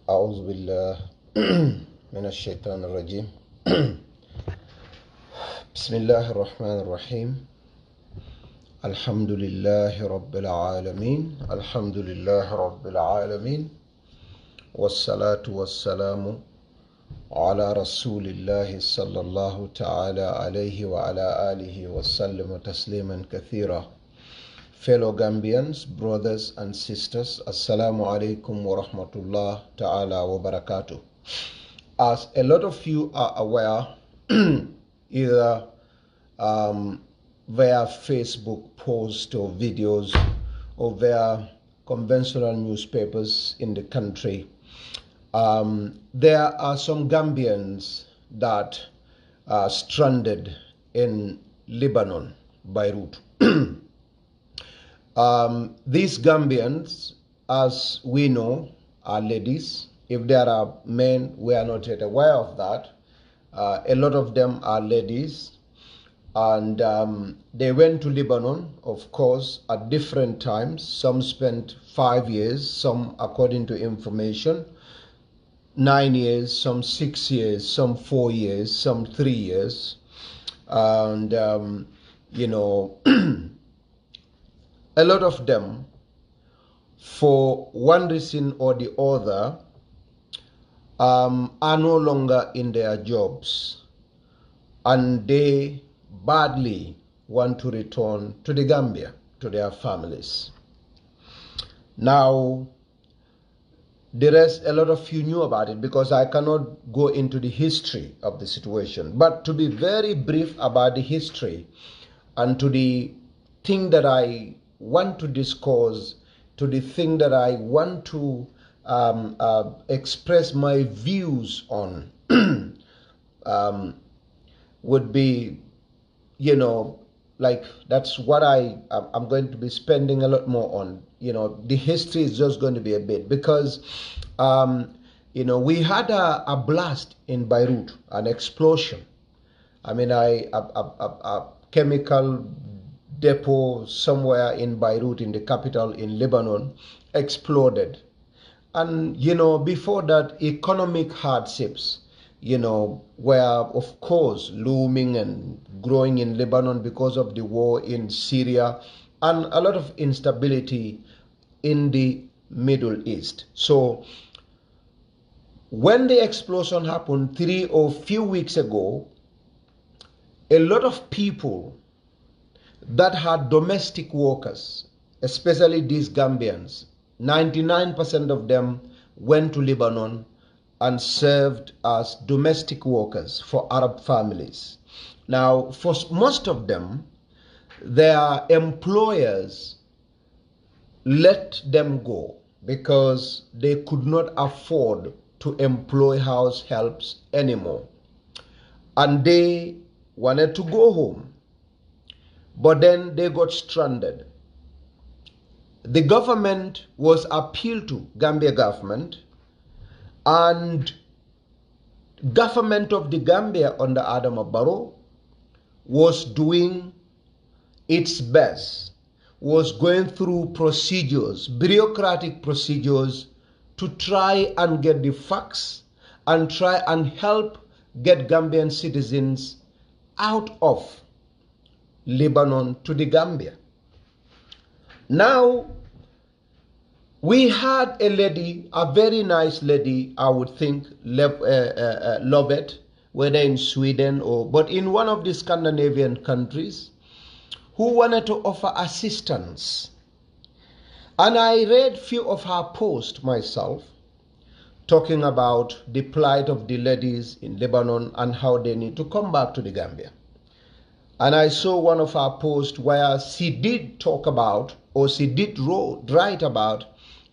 أعوذ بالله من الشيطان الرجيم بسم الله الرحمن الرحيم الحمد لله رب العالمين الحمد لله رب العالمين والصلاة والسلام على رسول الله صلى الله تعالى عليه وعلى آله وسلم تسليما كثيرا. Fellow Gambians, brothers and sisters, Assalamu alaikum wa rahmatullah ta'ala wa barakatuh. As a lot of you are aware, either via Facebook posts or videos or via conventional newspapers in the country, there are some Gambians that are stranded in Lebanon, Beirut. These Gambians, as we know, are ladies. If there are men, we are not yet aware of that. A lot of them are ladies. And they went to Lebanon, of course, at different times. Some spent 5 years, some, according to information, 9 years, some 6 years, some 4 years, some 3 years. And, a lot of them, for one reason or the other, are no longer in their jobs, and they badly want to return to the Gambia, to their families. Now, the rest, a lot of you knew about it because I cannot go into the history of the situation. But to be very brief about the history and to the thing that I want to discuss, to the thing that I want to express my views on, would be, like that's what I'm going to be spending a lot more on. The history is just going to be a bit because, we had a blast in Beirut, an explosion. I mean, a chemical depot somewhere in Beirut, in the capital in Lebanon, exploded. And, before that, economic hardships, were, of course, looming and growing in Lebanon because of the war in Syria and a lot of instability in the Middle East. So when the explosion happened 3 or few weeks ago, a lot of people that had domestic workers, especially these Gambians, 99% of them went to Lebanon and served as domestic workers for Arab families. Now, for most of them, their employers let them go because they could not afford to employ house helps anymore. And they wanted to go home. But then they got stranded. The government was appealed to, Gambia government, and government of the Gambia under Adama Barrow was doing its best, was going through procedures, bureaucratic procedures, to try and get the facts and try and help get Gambian citizens out of Lebanon to the Gambia. Now, we had a lady, a very nice lady, I would think, Lovett, whether in Sweden but in one of the Scandinavian countries, who wanted to offer assistance. And I read few of her posts myself, talking about the plight of the ladies in Lebanon and how they need to come back to the Gambia. And I saw one of her posts where she did talk about, or she did write about,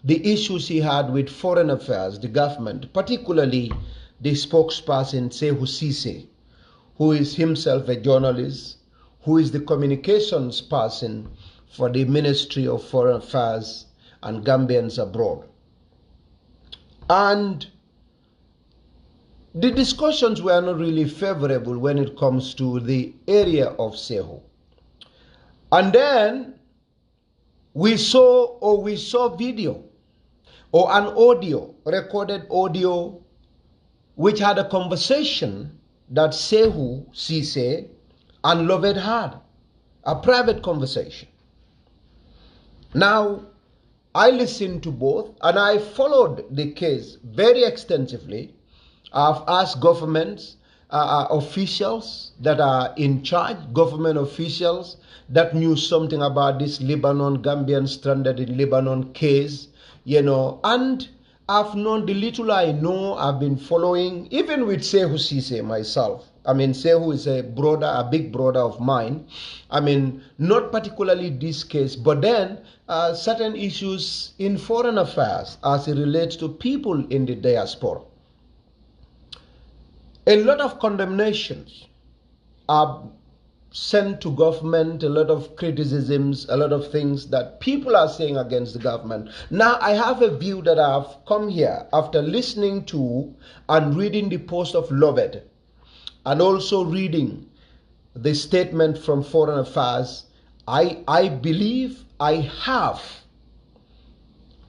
the issues she had with foreign affairs, the government, particularly the spokesperson, Sehu Sise, who is himself a journalist, who is the communications person for the Ministry of Foreign Affairs and Gambians abroad. And the discussions were not really favorable when it comes to the area of Sehu. And then we saw video or an audio, recorded audio, which had a conversation that Sehu Cisse and Lovett had, a private conversation. Now, I listened to both and I followed the case very extensively. I've asked governments, officials that are in charge, government officials that knew something about this Lebanon, Gambian stranded in Lebanon case, and I've known the little I know. I've been following, even with Sehu Cisse myself. I mean, Sehu is a brother, a big brother of mine. I mean, not particularly this case, but then certain issues in foreign affairs as it relates to people in the diaspora. A lot of condemnations are sent to government, a lot of criticisms, a lot of things that people are saying against the government. Now, I have a view that I've come here after listening to and reading the post of Lovett and also reading the statement from Foreign Affairs. I believe I have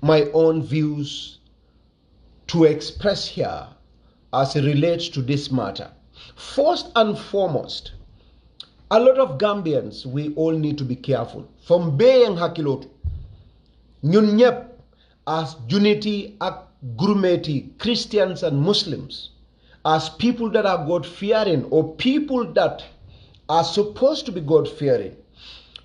my own views to express here as it relates to this matter. First and foremost, a lot of Gambians, we all need to be careful. From Bay and Hakilotu, ñun ñep as unity ak grumeti, Christians and Muslims, as people that are God-fearing or people that are supposed to be God-fearing,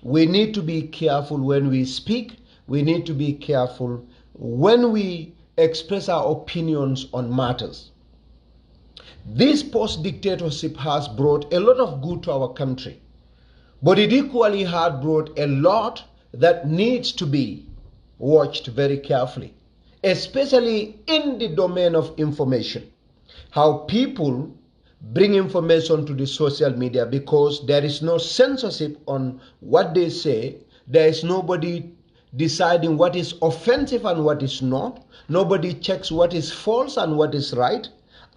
we need to be careful when we speak. We need to be careful when we express our opinions on matters. This post-dictatorship has brought a lot of good to our country, but it equally had brought a lot that needs to be watched very carefully, especially in the domain of information. How people bring information to the social media, because there is no censorship on what they say. There is nobody deciding what is offensive and what is not. Nobody checks what is false and what is right.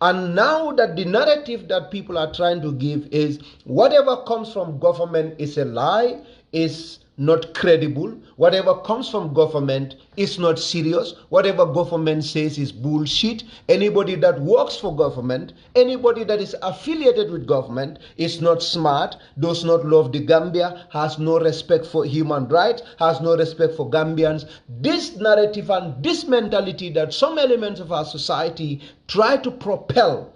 And now that the narrative that people are trying to give is whatever comes from government is a lie, is not credible. Whatever comes from government is not serious. Whatever government says is bullshit. Anybody that works for government, anybody that is affiliated with government is not smart, does not love the Gambia, has no respect for human rights, has no respect for Gambians. This narrative and this mentality that some elements of our society try to propel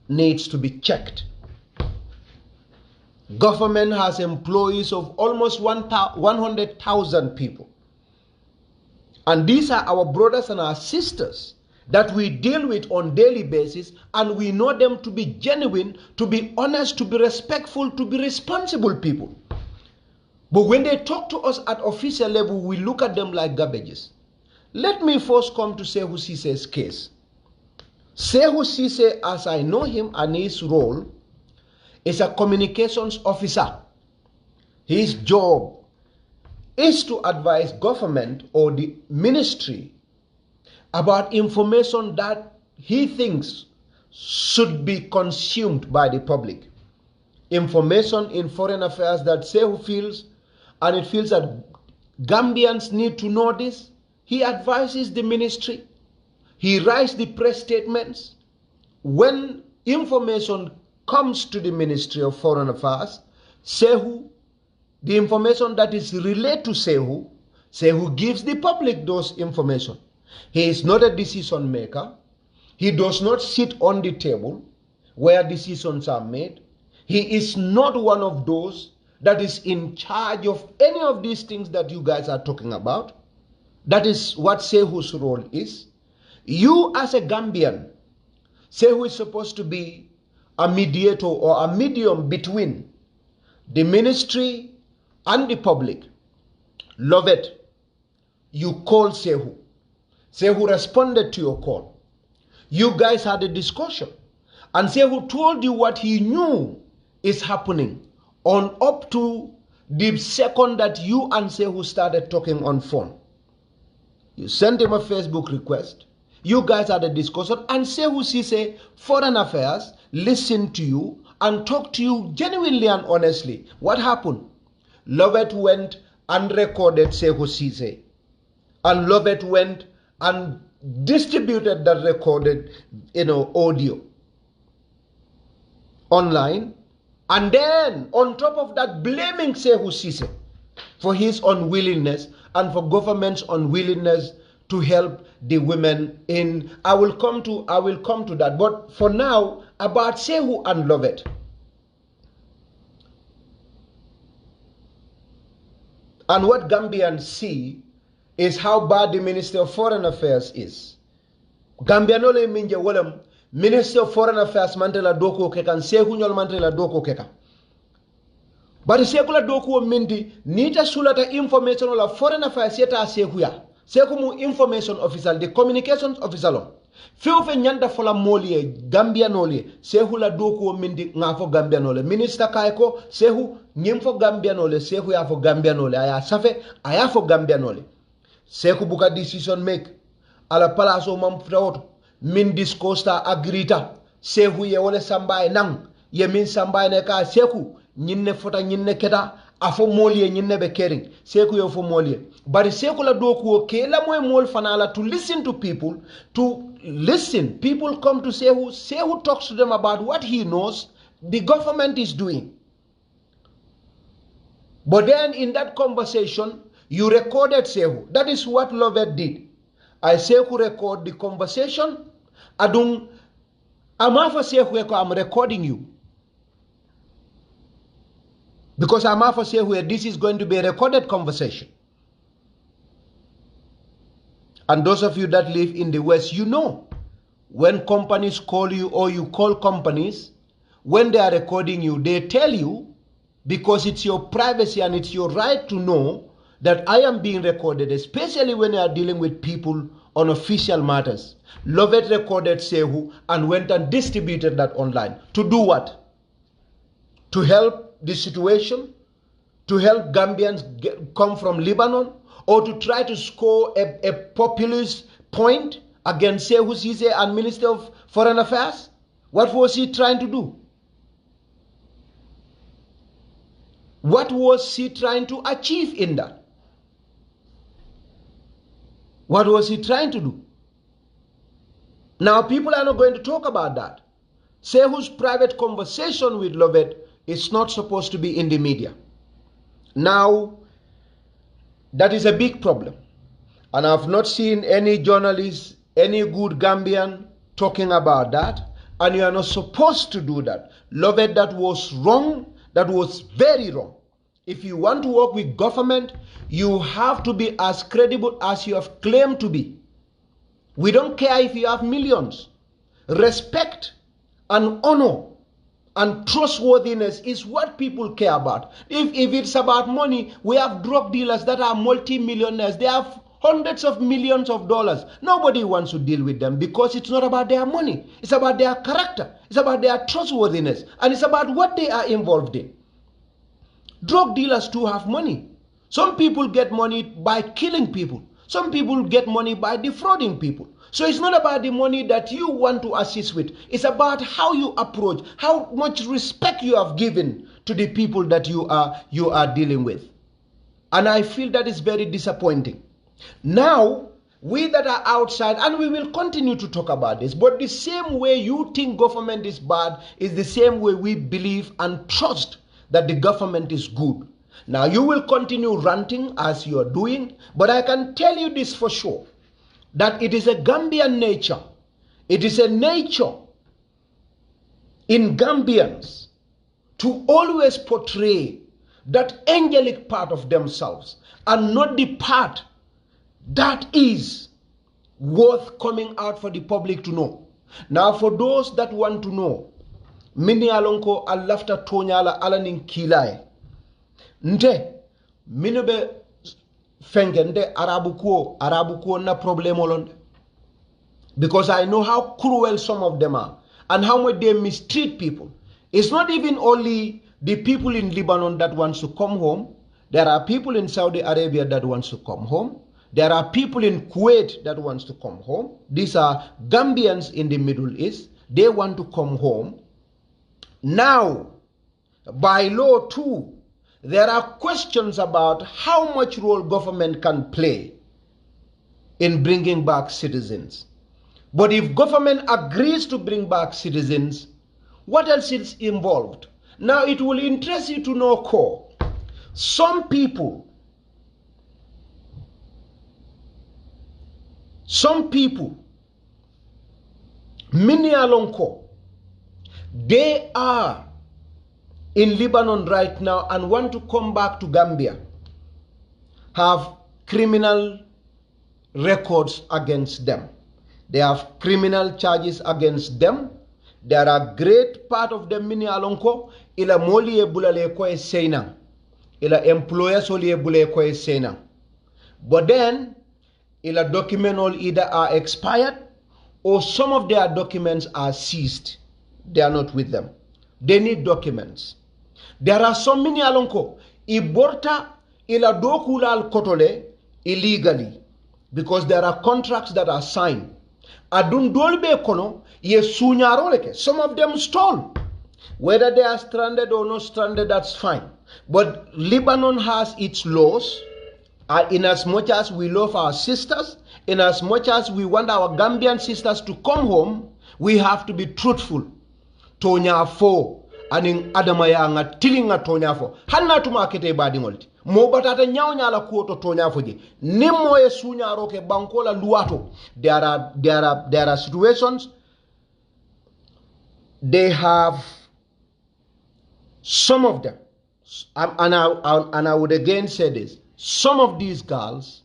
needs to be checked. Government has employees of almost 100,000 people. And these are our brothers and our sisters that we deal with on daily basis, and we know them to be genuine, to be honest, to be respectful, to be responsible people. But when they talk to us at official level, we look at them like garbages. Let me first come to Sehu Cisse's case. Sehu Cisse, as I know him and his role, is a communications officer. His job is to advise government or the ministry about information that he thinks should be consumed by the public. Information in foreign affairs that Sehu feels, and it feels that Gambians need to know this. He advises the ministry. He writes the press statements. When information comes to the Ministry of Foreign Affairs, Sehu, the information that is related to Sehu, Sehu gives the public those information. He is not a decision maker. He does not sit on the table where decisions are made. He is not one of those that is in charge of any of these things that you guys are talking about. That is what Sehu's role is. You as a Gambian, Sehu is supposed to be a mediator or a medium between the ministry and the public. Lovett, you called Sehu. Sehu responded to your call. You guys had a discussion. And Sehu told you what he knew is happening on up to the second that you and Sehu started talking on phone. You sent him a Facebook request. You guys had a discussion, and Sehu Cisse, Foreign Affairs, listened to you and talked to you genuinely and honestly. What happened? Lovett went and recorded Sehu Cisse. And Lovett went and distributed that recorded, audio online, and then on top of that blaming Sehu Sise for his unwillingness and for government's unwillingness to help the women in. I will come to that. But for now, about Sehu and Lovett. And what Gambians see is how bad the Minister of Foreign Affairs is. Gambianole minje wolem Minister of Foreign Affairs mantela doko keka and Sehu nyol mantela doko keka. But Sekula doko minti nita sulata information ola Foreign Affairs yeta Sehu ya. Sehu mu information officer, the communications officer lo. Few fe nyanda fola molie Gambianole Sehu la doko minti ngafo Gambianole. Minister kaiko Sehu nyimfo Gambianole Sehu ya fo Gambianole aya safe aya fo Gambianole. Seku buka decision make ala palaso mamfuta woto min discosta agrita Sehu ye wole sambaye nang ye min sambaye ne ka Seku nyinne fota nyinne keta afo molie nyinne be caring Seku yo fo molie bari Seku la doku ke la moy mol fanala to listen to people come to Sehu talks to them about what he knows the government is doing. But then in that conversation you recorded Sehu. That is what Lovett did. I Sehu record the conversation. Adung Amafa Sehu I'm recording you. Because Amafa Sehu this is going to be a recorded conversation. And those of you that live in the West, you know, when companies call you or you call companies, when they are recording you, they tell you, because it's your privacy and it's your right to know that I am being recorded, especially when you are dealing with people on official matters. Lovett recorded Sehu and went and distributed that online. To do what? To help the situation? To help Gambians come from Lebanon? Or to try to score a populist point against Sehu Sise and Minister of Foreign Affairs? What was he trying to do? What was he trying to achieve in that? What was he trying to do? Now, people are not going to talk about that. Sehu's private conversation with Lovett is not supposed to be in the media. Now, that is a big problem. And I've not seen any journalist, any good Gambian talking about that. And you are not supposed to do that. Lovett, that was wrong. That was very wrong. If you want to work with government, you have to be as credible as you have claimed to be. We don't care if you have millions. Respect and honor and trustworthiness is what people care about. If it's about money, we have drug dealers that are multi-millionaires. They have hundreds of millions of dollars. Nobody wants to deal with them because it's not about their money. It's about their character. It's about their trustworthiness. And it's about what they are involved in. Drug dealers too have money. Some people get money by killing people. Some people get money by defrauding people. So it's not about the money that you want to assist with. It's about how you approach, how much respect you have given to the people that you are dealing with. And I feel that is very disappointing. Now, we that are outside, and we will continue to talk about this, but the same way you think government is bad is the same way we believe and trust that the government is good. Now, you will continue ranting as you are doing, but I can tell you this for sure, that it is a Gambian nature. It is a nature in Gambians to always portray that angelic part of themselves and not the part that is worth coming out for the public to know. Now, for those that want to know, mini alonko alafta tonyala alanin kilai nte minube fengende arabu ko na problem olonde, because I know how cruel some of them are and how much they mistreat people. It's not even only the people in Lebanon that wants to come home. There are people in Saudi Arabia that wants to come home. There are people in Kuwait that wants to come home. These are Gambians in the Middle East. They want to come home. Now, by law too, there are questions about how much role government can play in bringing back citizens. But if government agrees to bring back citizens, what else is involved? Now it will interest you to know, Ko, some people, many alonko, they are in Lebanon right now and want to come back to Gambia, have criminal records against them. They have criminal charges against them. There are great part of them mini alonko ila moli e bulale ko e seina. Ila employers oli e bulale ko e seina. But then ila document all either are expired or some of their documents are seized. They are not with them. They need documents. There are some mini alonko iborta ila dokula al kotole illegally because there are contracts that are signed. Adun dolbe kono ye sunyaroleke. Some of them stole. Whether they are stranded or not stranded, that's fine. But Lebanon has its laws. In as much as we love our sisters, in as much as we want our Gambian sisters to come home, we have to be truthful. Tonya fo aning adamaya nga tilinga tonya fo. Hanna tumakete badingolti. Mo batata nyawnya la kuoto tonya foje. Nimo ye sunya roke bankola luato. There are situations. They have some of them, and I would again say this. Some of these girls,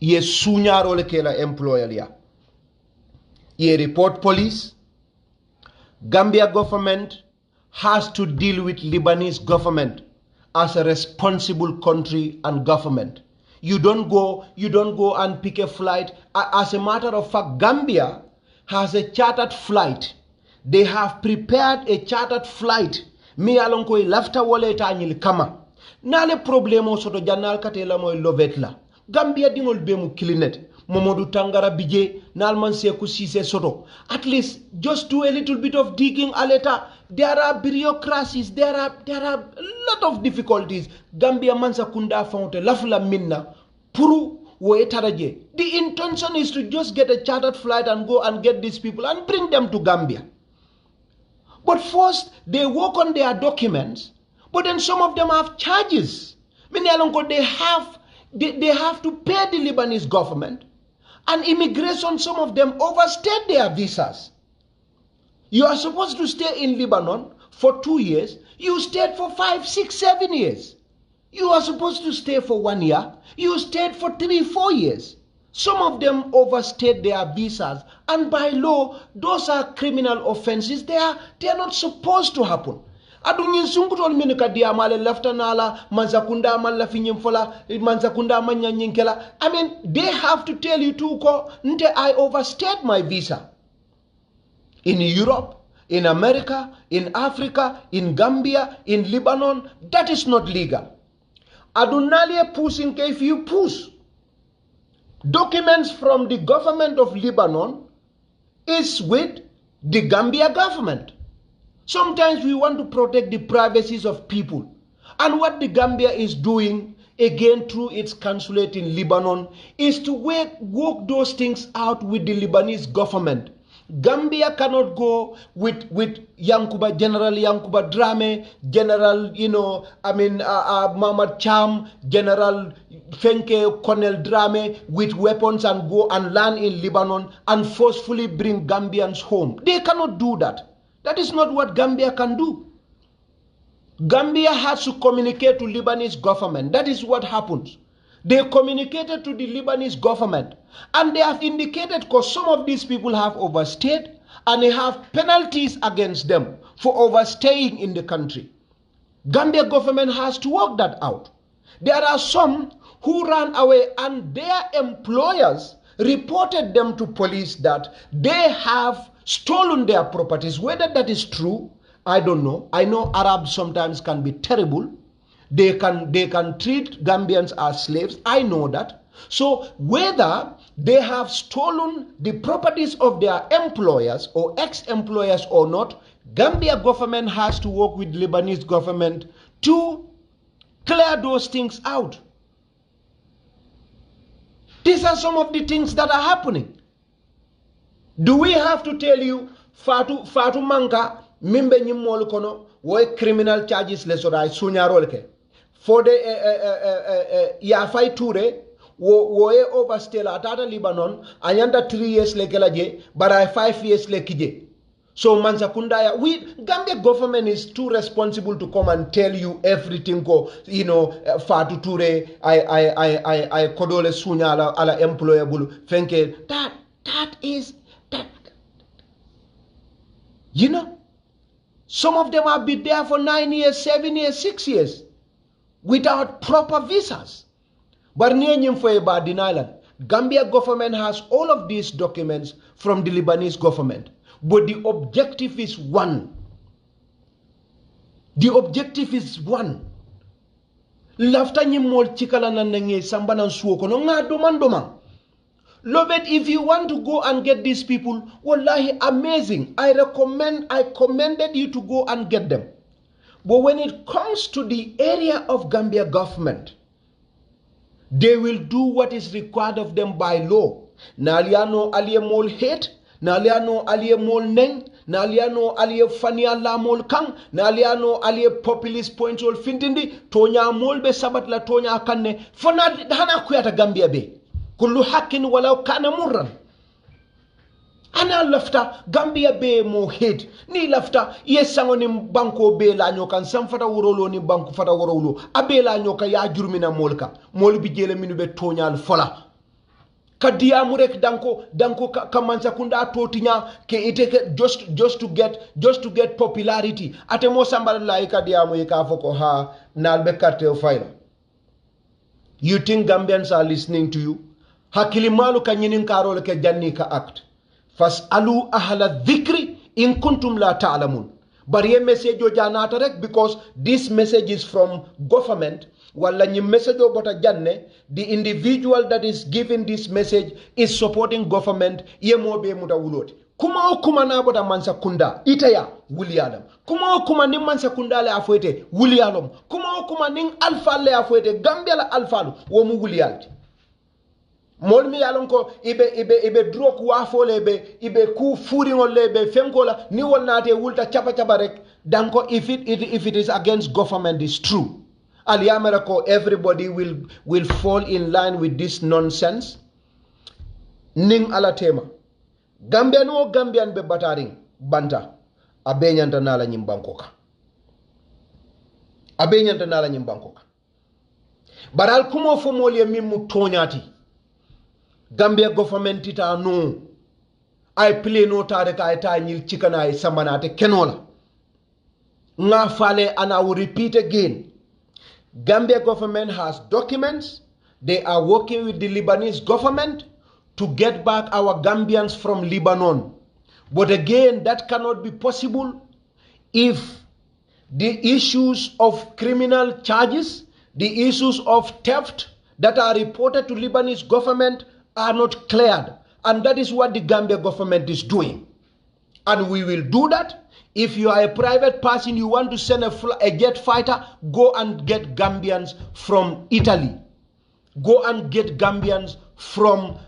ye sunya role kela employer ya. Ye report police. Gambia government has to deal with Lebanese government as a responsible country and government. You don't go and pick a flight. As a matter of fact, Gambia has a chartered flight. They have prepared a chartered flight. Mi alonko lafta wale tanyil kama. Nale problemo soto janal katela mo lovetla. Gambia dingol bemu kilinet. Momodu Tangara Bije, Nalman Seku Sise Soto. At least just do a little bit of digging aleta. There are bureaucracies, there are a lot of difficulties. Gambia Mansa Kunda Fonte, Lafula Minna, Puru Woetaraje. The intention is to just get a chartered flight and go and get these people and bring them to Gambia. But first, they work on their documents, but then some of them have charges. They have to pay the Lebanese government. And immigration, some of them overstayed their visas. You are supposed to stay in Lebanon for 2 years. You stayed for 5, 6, 7 years. You are supposed to stay for 1 year. You stayed for 3, 4 years. Some of them overstayed their visas. And by law, those are criminal offenses. They are not supposed to happen. Adunyin sungutol minika diamale lafta nala manzakunda malla finyimfola manzakunda manyanyinkela. I mean, they have to tell you too ko nte I overstayed my visa. In Europe, in America, in Africa, in Gambia, in Lebanon, that is not legal. Adunalie pushing if you push documents from the government of Lebanon is with the Gambia government. Sometimes we want to protect the privacies of people. And what the Gambia is doing, again through its consulate in Lebanon, is to work those things out with the Lebanese government. Gambia cannot go with General Yankuba Drame, General, Mahmoud Cham, General Fenke Colonel Drame with weapons and go and land in Lebanon and forcefully bring Gambians home. They cannot do that. That is not what Gambia can do. Gambia has to communicate to Lebanese government. That is what happens. They communicated to the Lebanese government and they have indicated because some of these people have overstayed and they have penalties against them for overstaying in the country. Gambia government has to work that out. There are some who ran away and their employers reported them to police that they have stolen their properties. Whether that is true, I don't know. I know Arabs sometimes can be terrible. They can treat Gambians as slaves. I know that. So whether they have stolen the properties of their employers or ex-employers or not, Gambia government has to work with Lebanese government to clear those things out. These are some of the things that are happening. Do we have to tell you, Fatu Manka, Mimbe Nyimol Kono, wo criminal charges le soda sunyarol ke. For the Yafai Ture, wo overstay la tata Lebanon, anyanda 3 years le kelaje, but I 5 years le kije. So Mansakundaya, Gambia government is too responsible to come and tell you everything. Go, Fatu Ture, I Kodole Sunya ala employable. Fenke, that is that. Some of them have been there for 9 years, 7 years, 6 years without proper visas. But Gambia government has all of these documents from the Lebanese government. But the objective is one. The objective is one. Lafta nyimol chikala na nenge sambana suoko no nga domandoma. Loved, if you want to go and get these people, wallahi, amazing. I commended you to go and get them. But when it comes to the area of Gambia government, they will do what is required of them by law. Naliano aliye mol hate, naliano aliye mol neng, naliano aliye fania la mol kang, naliano aliye populist points ol fintindi, tonya mol be sabat la tonya kanne, fona hana kuyata Gambia be. Kullu hakin walau kana murran. Ana lafta Gambia be mo hate ni lafta yesango ni banko be la nyoka samfata worolo ni banko fata worolo abe la nyoka ya jurmina molka mol bi jele minu be tonyal fola kadiya murek danko kamansa kunda totinya ke ite just to get popularity ate mo sambal la kadiya mo ka foko ha nalbe carte o fayla. You think Gambians are listening to you? Hakili malu kanyinin karole ke janni ka act. Fas'alu ahla dhikri in kuntum la ta'lamun. But ye message o janata rek because this message is from government. Wala nyi message o bota janne, the individual that is giving this message is supporting government. Ye mo be muta wuloti. Kuma na bota mansa kunda itaya wuli adam. Kuma ni mansa kunda le afuete wuli alom. Kuma ning alfa le afuete Gambia la alfalu wo mu wuli alti. Molmi yalonko ibe drok wafo lebe ibe ku furingo lebe fenkola ni wolnate wulta chapa rek danko if it is against government is true. Aliamerako everybody will fall in line with this nonsense. Ning alatema. Gambian be bataring banta abenyanta nala nyimbankoka. Baral kumo fo mole mimu tonyati. Gambia government ita no I play no tare ka ita nyil chikana ay samanate kenola nga fale, and I will repeat again, Gambia government has documents. They are working with the Lebanese government to get back our Gambians from Lebanon. But again, that cannot be possible if the issues of criminal charges, the issues of theft that are reported to Lebanese government are not cleared. And that is what the Gambia government is doing. And we will do that. If you are a private person, you want to send a jet fighter, go and get Gambians from Italy. Go and get Gambians from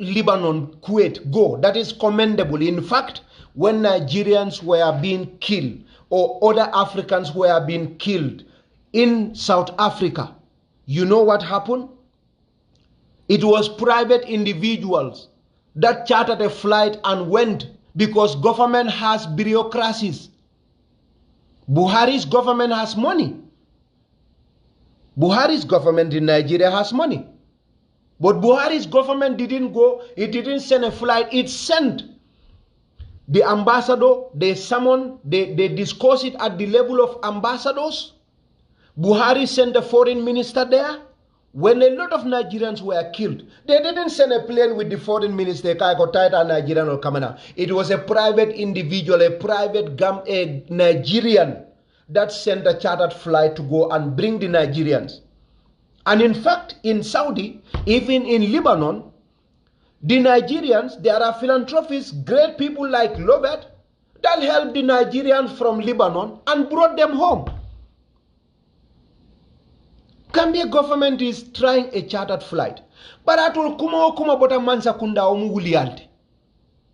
Lebanon, Kuwait. Go. That is commendable. In fact, when Nigerians were being killed or other Africans were being killed in South Africa, you know what happened? It was private individuals that chartered a flight and went because government has bureaucracies. Buhari's government has money. Buhari's government in Nigeria has money. But Buhari's government didn't go, it didn't send a flight, it sent the ambassador, they summoned, they discussed it at the level of ambassadors. Buhari sent the foreign minister there. When a lot of Nigerians were killed, they didn't send a plane with the foreign minister, Nigerian or Kamana. It was a private individual, a Nigerian that sent a chartered flight to go and bring the Nigerians. And in fact, in Saudi, even in Lebanon, the Nigerians, there are philanthropists, great people like Lobet, that helped the Nigerians from Lebanon and brought them home. Gambia government is trying a chartered flight. But atul kuma bota mansa kunda omu wulialti.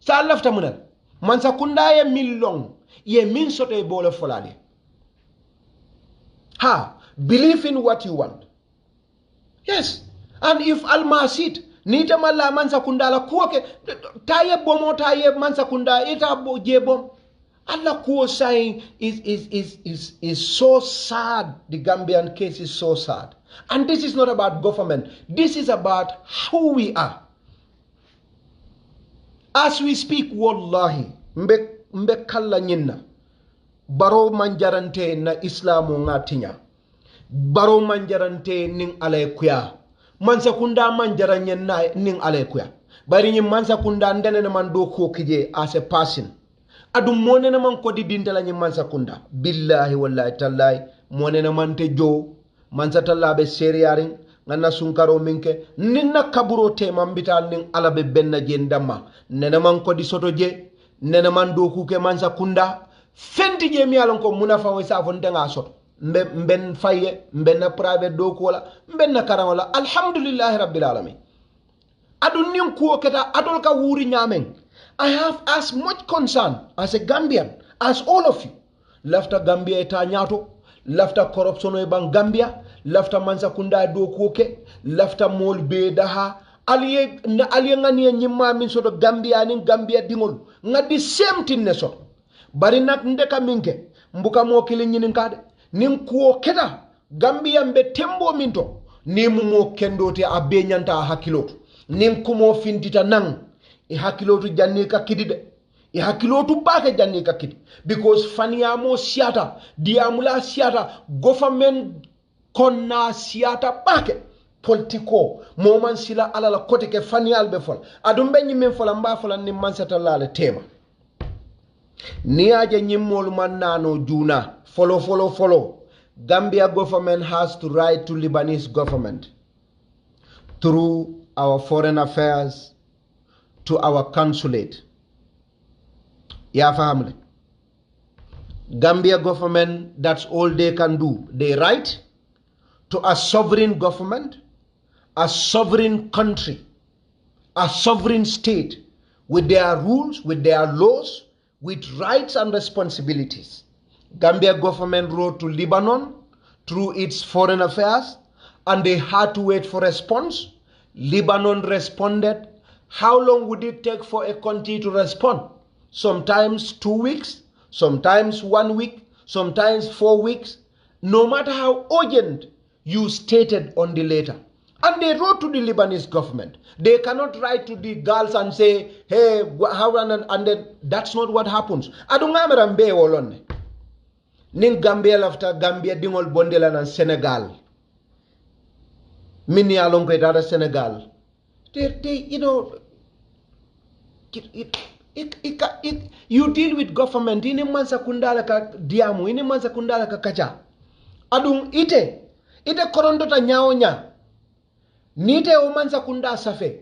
Sa lafta munal. Mansa kunda ye mil long. Ye min soto e bole folali. Ha, believe in what you want. Yes. And if almasit nita mala mansa kunda la kuoke taye bomo taye mansa kunda ita bo jebom. Allah kuo saying is so sad. The Gambian case is so sad. And this is not about government. This is about who we are. As we speak, wallahi, mbe kalla nyinna. Baro manjarante na islamu ngatinya. Baro manjarante ning alekuya. Mansa kunda manjaranye na ning alekuya. Bari nyi mansa kunda ndene na mando kije as a person. Adu mone na man kodi dintala nyi mansa kunda. Billahi wallahi tallahi. Mone na man te jo. Mansa tallabe seriyaring. Ngana sunkaro minke. Ninna kaburo te mambital ning alabe benna jendama. Nene man kodi soto je. Nene man do kuke mansa kunda. Fenti je mi alon ko munafa we sa fonte nga soto. Mben faye. Mben na private do kola. Mben na karamala. Alhamdulillahi rabbil alamin. Adu nin kuo keta adol ka wuri nyameng. I have as much concern as a Gambian, as all of you. Lafta Gambia eta nyato, lafta corruption e bang Gambia, lafta mansa kunda do koke, lafta mol be daha, aliye ngani nyima min soto Gambia nin Gambia dingol. Nga the same thing ne soto. Bari nak ndeka minke, mbuka mo kili nyinin kade, nin kuo keta, Gambia mbe tembo minto, ni mumo kendote abe nyanta hakilotu, nin kumo fintita nang, I hakilotu janni ka kidide. I hakilotu bake janni ka kidi. Because faniyamo siata, diamula siata, government konna siata bake. Politiko, moman sila ala la kote ke faniyal be fol. Adumbe nyimen fola mba fola ni mansata lale tema. Ni aje nyimol manano juna. Follow. Gambia government has to write to Lebanese government through our foreign affairs, to our consulate. Ya family. Gambia government, that's all they can do. They write to a sovereign government, a sovereign country, a sovereign state with their rules, with their laws, with rights and responsibilities. Gambia government wrote to Lebanon through its foreign affairs, and they had to wait for response. Lebanon responded. How long would it take for a country to respond? Sometimes 2 weeks, sometimes 1 week, sometimes 4 weeks. No matter how urgent you stated on the letter. And they wrote to the Lebanese government. They cannot write to the girls and say, hey, how and then that's not what happens. Adungamerambe wolone. Ning Gambia after Gambia dingol bondela na Senegal. Mini alongo dada Senegal. They you know, you deal with government. Ini mansa kundala ka diamu. Ini mansa kundala ka kacha. Adung ite korondota nyaonya. Nite o mansa kunda safe.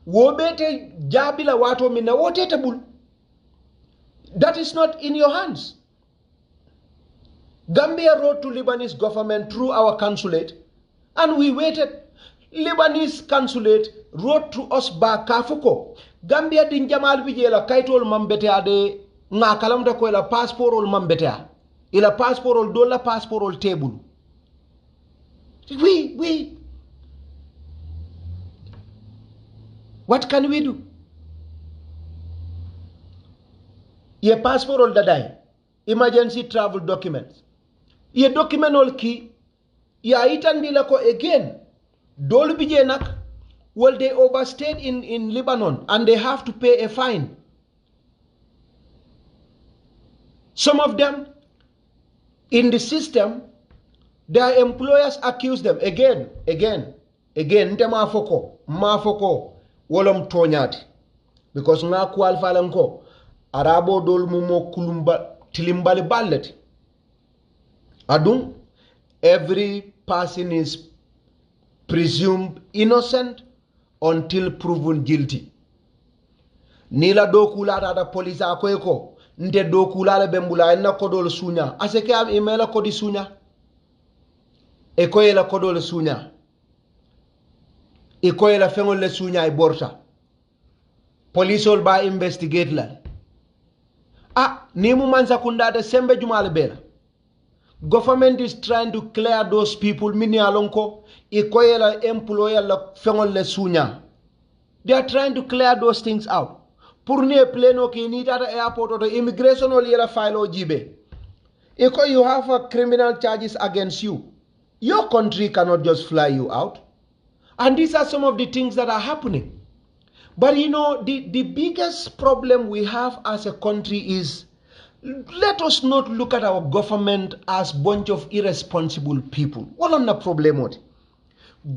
Wobete jabila wato mina wote tabul. That is not in your hands. Gambia wrote to Lebanese government through our consulate, and we waited. Lebanese consulate wrote to us back Kafuko. Gambia din jamal bijela kaitol mambetea de nga kalamta ko ila passport ol mambetea. Ila passport ol dola passport ol table. We what can we do? Ye passport ol dadai. Emergency travel documents. Ye document ol ki ya itandila ko again. Dolu bije nak, well, they overstayed in Lebanon and they have to pay a fine. Some of them in the system, their employers accuse them again. Nte mafoko, wolom tonyati. Because nga qualify lanko, arabo dol mumo kulumba tilimbali ballet. Adung, every person is presumed innocent until proven guilty. Nila dokula da police akoyeko nde dokula le bembula ina kodol sunya aseke am imela kodi sunya e ko yela kodole sunya e ko yela fengol le sunya e borta police ol ba investigate la ni mu mansa kunda de sembe jumale bela government is trying to clear those people mini alonko e ko yela employer la fengol le sunya. They are trying to clear those things out. Pour ne pleno ki ni tata airport or the immigration or yela file o jibe. If you have a criminal charges against you, your country cannot just fly you out. And these are some of the things that are happening. But you know, the biggest problem we have as a country is, let us not look at our government as a bunch of irresponsible people. What on the problem?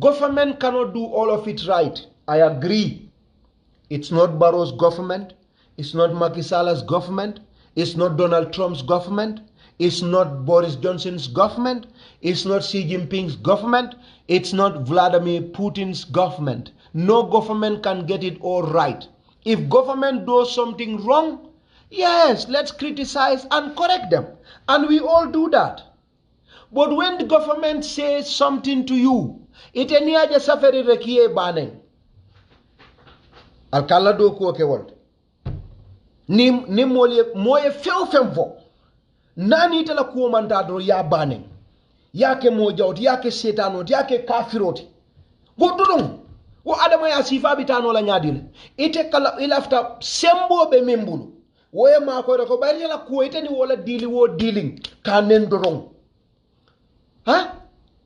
Government cannot do all of it right. I agree. It's not Barrow's government. It's not Macky Sall's government. It's not Donald Trump's government. It's not Boris Johnson's government. It's not Xi Jinping's government. It's not Vladimir Putin's government. No government can get it all right. If government does something wrong, yes, let's criticize and correct them. And we all do that. But when the government says something to you, it eniaja safari rekie baneng. Alkala do ko ke wonde ni moye few femfo nani tala ko manta do ya banen yake mo jawt yake setanot yake kafiroti godudum wo adama ya sifa bitano la nyadile ite kala ilafta sembo be membulu woye ma ko ko bari la ko itani wala dili wo dealing kanen dorong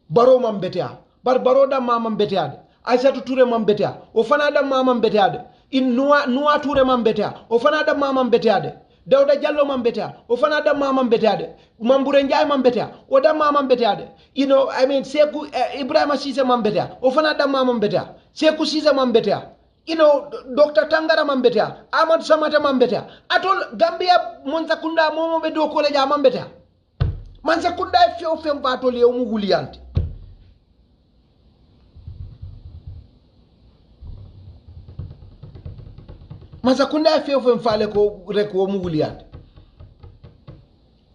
baro mam betia baro da mamam betiade Aissatou Touré mam betia o fana da mamam betiade in nuwa Touré mam betia o fana da mamam betiade Dawda Jallo mam betia o fana da mamam betiade Mambure Njai mam betia o da mamam betiade Seku Ibrahima Cissé mam betia o fana da mamam betia Seku Cissé mam betia Dr. Tangara mam betia Ahmad Samata mam betia atol Gambia Monsakunda momo be do ko le ja mam betia Mansakunda fio fem patol ye mu gulianti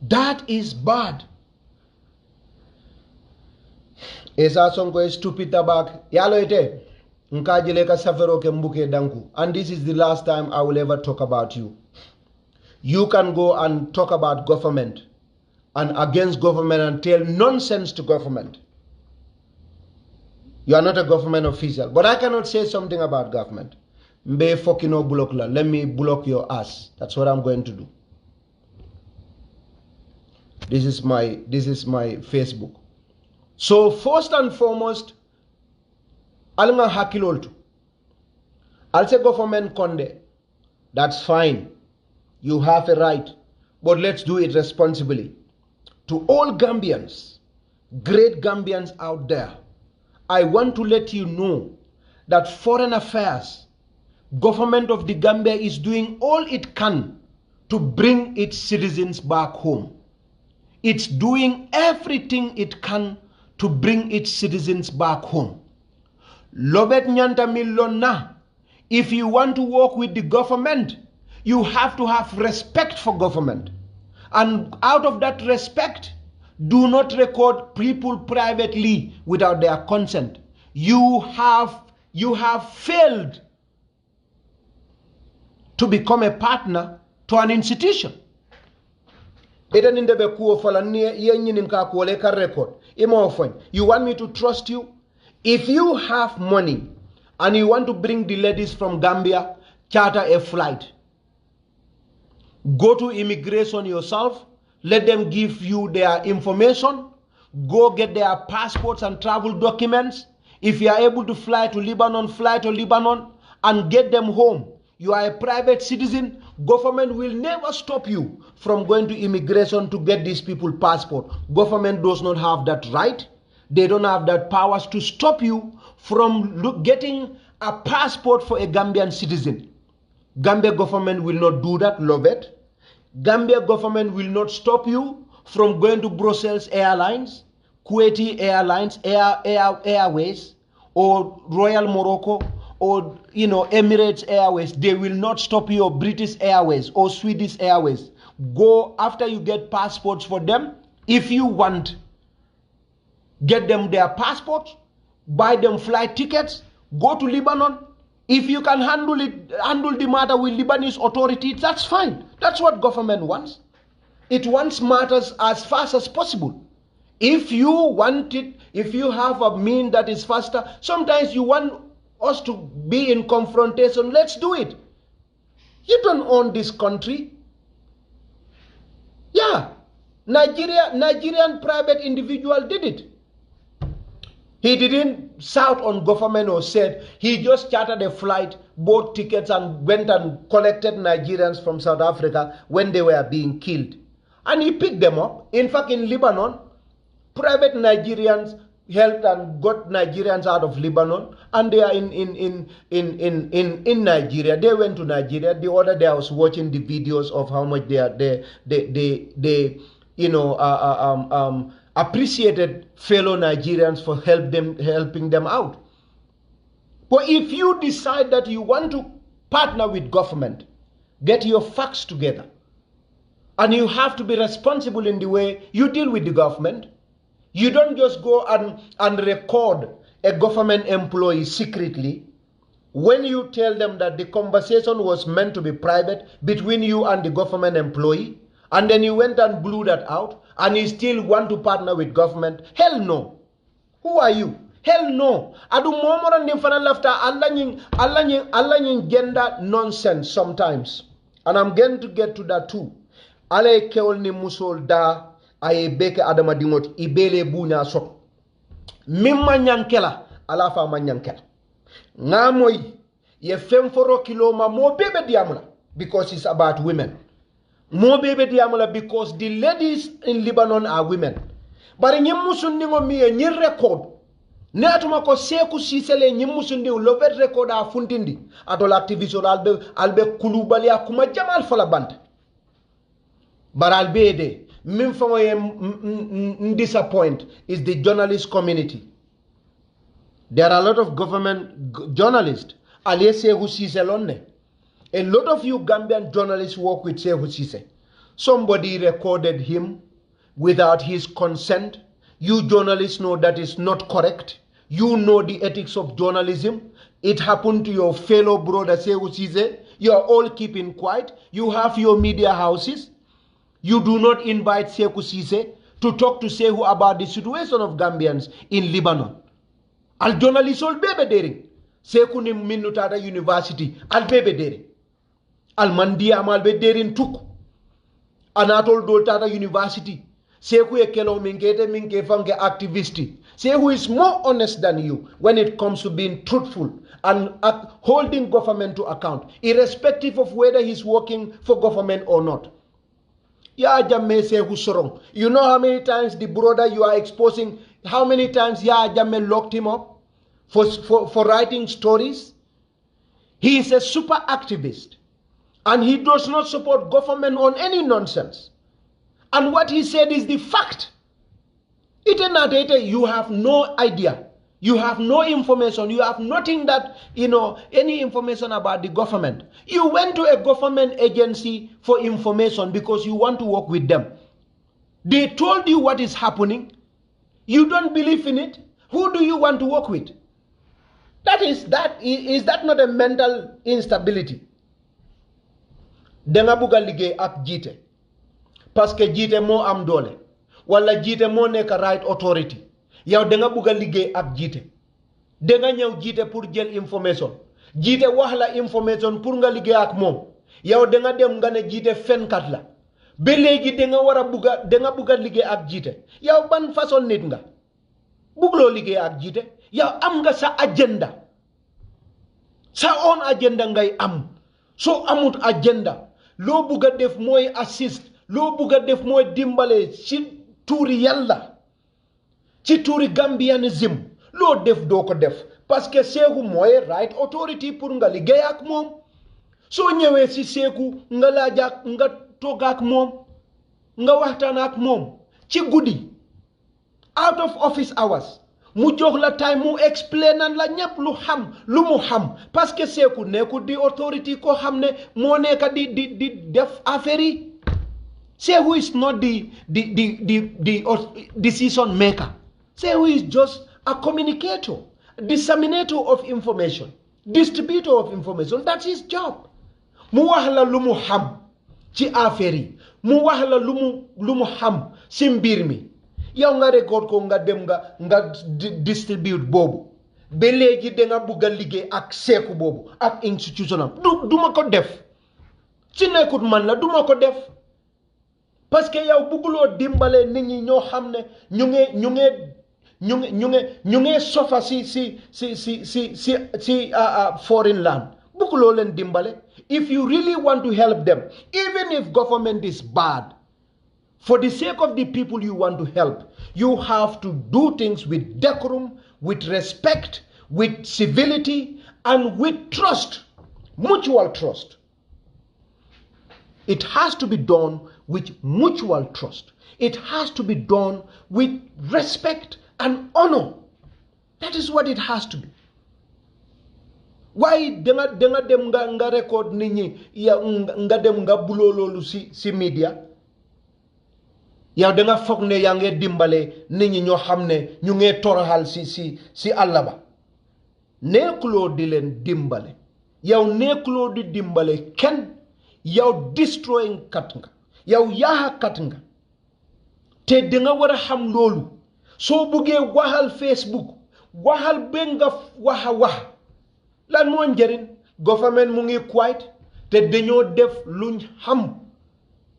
that is bad. Esa sonko stupid tabak yalo ite nkajile ka safero ke mbuke danku. And this is the last time I will ever talk about you. You can go and talk about government and against government and tell nonsense to government. You are not a government official, but I cannot say something about government. Mbe fokino block la. Let me block your ass. That's what I'm going to do. This is my Facebook. So first and foremost, alunga hakiloltu. I'll say government konde. That's fine. You have a right, but let's do it responsibly. To all Gambians, great Gambians out there, I want to let you know that foreign affairs, government of the Gambia is doing all it can to bring its citizens back home. It's doing everything it can to bring its citizens back home. Lobet nyanta milona. If you want to work with the government, you have to have respect for government. And out of that respect, do not record people privately without their consent. You have failed to become a partner to an institution. You want me to trust you? If you have money and you want to bring the ladies from Gambia, charter a flight. Go to immigration yourself. Let them give you their information. Go get their passports and travel documents. If you are able to fly to Lebanon, fly to Lebanon and get them home. You are a private citizen. Government will never stop you from going to immigration to get these people passport. Government does not have that right. They don't have that powers to stop you from getting a passport for a Gambian citizen. Gambia government will not do that, love it. Gambia government will not stop you from going to Brussels Airlines, Kuwaiti Airlines, Airways, or Royal Morocco, or Emirates Airways. They will not stop you, or British Airways or Swedish Airways. Go after you get passports for them. If you want get them their passports, buy them flight tickets, go to Lebanon. If you can handle the matter with Lebanese authorities, that's fine. That's what government wants. It wants matters as fast as possible. If you want it, if you have a mean that is faster, sometimes you want us to be in confrontation, let's do it. You don't own this country. Yeah, Nigerian private individual did it. He didn't shout on government or said, he just chartered a flight, bought tickets and went and collected Nigerians from South Africa when they were being killed. And he picked them up. In fact, in Lebanon, private Nigerians helped and got Nigerians out of Lebanon, and they are in Nigeria. They went to Nigeria. The other day I was watching the videos of how much they appreciated fellow Nigerians for helping them out. But if you decide that you want to partner with government, get your facts together. And you have to be responsible in the way you deal with the government. You don't just go and record a government employee secretly when you tell them that the conversation was meant to be private between you and the government employee, and then you went and blew that out, and you still want to partner with government. Hell no. Who are you? Hell no. Adu momora nimfana lafta Allah nying gender nonsense sometimes. And I'm going to get to that too. Ale keol ni musol da aye beke adama dimot ibele bunya sok. Mimma nyankela ala fa ma nyankela. Ngamoy ye femforo kiloma mo bebe diamula because it's about women. Mo bebe diamula because the ladies in Lebanon are women. But nyim musundi ngo miye nyi record. Ne atuma ko seku sisele nyim musundi lovet record a fundindi. Atol activist albe kulubali akuma jamal fala banta. But albede, min disappoint is the journalist community. There are a lot of government journalists. A lot of you Gambian journalists work with Sehu Sise. Somebody recorded him without his consent. You journalists know that is not correct. You know the ethics of journalism. It happened to your fellow brother Sehu Sise. You are all keeping quiet. You have your media houses. You do not invite Seku Sise to talk to Sehu about the situation of Gambians in Lebanon. Al journalist all bebe dering. Seku ni minutata university. Al bebe dering. Al mandia amal be dering tuk. Anatol doltata university. Seku e kelo minke fange activisti. Sehu is more honest than you when it comes to being truthful and holding government to account, irrespective of whether he's working for government or not. Ya Jamme Sehu Sorong. You know how many times the brother you are exposing, how many times Ya Jamme locked him up for writing stories? He is a super activist and he does not support government on any nonsense. And what he said is the fact. You have no idea. You have no information. You have nothing that, any information about the government. You went to a government agency for information because you want to work with them. They told you what is happening. You don't believe in it. Who do you want to work with? Is that not a mental instability? Denga buga liggéey ak Gitteh parce que Gitteh moo am doole wala Gitteh moo nekk right authority. Yow denga buga liggéey ak Gitteh denga ñëw Gitteh pour jël information Gitteh wax la information pour nga liggéey ak moom yow denga dem nga ne Gitteh fenkat la ba léegi denga buga liggéey ak Gitteh yow ban façon nit nga bugloo liggéey ak Gitteh yow am nga sa agenda sa own agenda ngay am so amut agenda loo buga def mooy assist loo buga def mooy dimbale ci tuuri yàlla ci tuuri Gambianism loo def doo ko def parce que Seeku mooy right authority pour nga liggéey ak moom soo ñëwee ci Seeku nga laaj ak nga toog ak moom nga waxtaan ak moom ci guddi out of office hours mu jox la time mu explain nan la ñépp lu mu xam parce que Seeku nekkul di authority ko xam ne moo nekk di def affaire yi Seeku is not the decision maker. Say who is just a communicator, disseminator of information, distributor of information. That's his job. Mu wax la lu mu xam ci affaire yi, mu wax la lu mu xam ci mbir mi. Yow nga record ko nga dem nga distribute boobu. Ba léegi da nga bugg a liggéey ak seeku boobu ak institution am duma ko def. Ci nekkut man la duma ko def. Parce que yow bugguloo dimbale nit ñi ñoo xam ne ñu nge sofa si foreign land. Bugguloo leen dimbale. If you really want to help them, even if government is bad, for the sake of the people you want to help, you have to do things with decorum, with respect, with civility, and with trust, mutual trust. It has to be done with mutual trust. It has to be done with respect and honor. That is what it has to be. Why denga dem nga record nit ñi ya nga dem nga buloo loolu si media yow danga foog ne yaa ngi dimbale nit ñi ñoo xam ne ñu ngi toroxal si àll ba nekkuloo di leen dimbale yow nekkuloo di dimbale kenn yow destroying kat nga yow yaaxa kat nga te danga war a xam loolu soo buggee waxal Facebook waxal ba nga wax lan moo njëriñ government mu ngi quiet te dañoo def luñ xam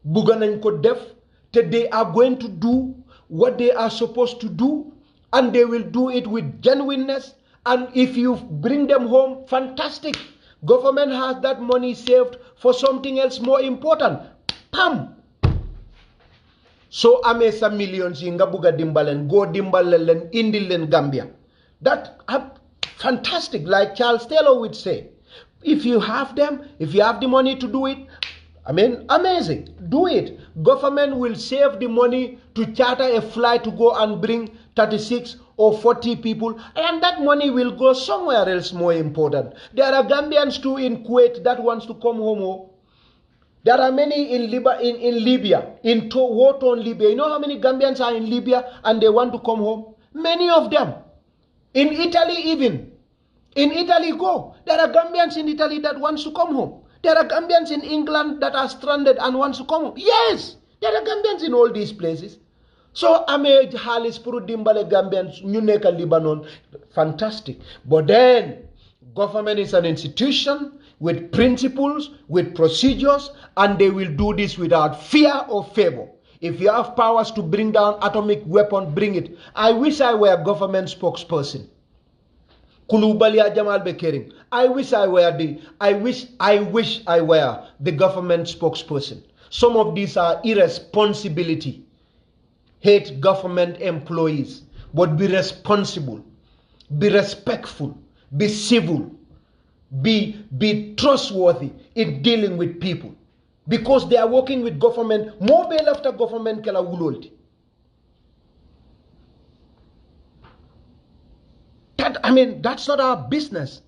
bugga nañ ko def te they are going to do what they are supposed to do and they will do it with genuineness, and if you bring them home, fantastic. Government has that money saved for something else more important. Pam! So amee sa millions yi nga bugga dimbalen go dimbale len indil len Gambia. That fantastic, like Charles Taylor would say. If you have them, if you have the money to do it, I mean, amazing. Do it. Government will save the money to charter a flight to go and bring 36 or 40 people, and that money will go somewhere else more important. There are Gambians too in Kuwait that wants to come home. There are many in Libya, in war-torn Libya. You know how many Gambians are in Libya and they want to come home? Many of them. In Italy even. In Italy, go. There are Gambians in Italy that wants to come home. There are Gambians in England that are stranded and wants to come home. Yes, there are Gambians in all these places. So ame halis puru dimbale Gambians ñu nekk Lebanon, fantastic. But then government is an institution with principles, with procedures, and they will do this without fear or favor. If you have powers to bring down atomic weapon, bring it. I wish I were a government spokesperson. Kulubalia Jamal Bekering. I wish I were the government spokesperson. Some of these are irresponsibility. Hate government employees. But be responsible. Be respectful. Be civil. Be trustworthy in dealing with people. Because they are working with government. More bail after government kala wulolti. That's not our business.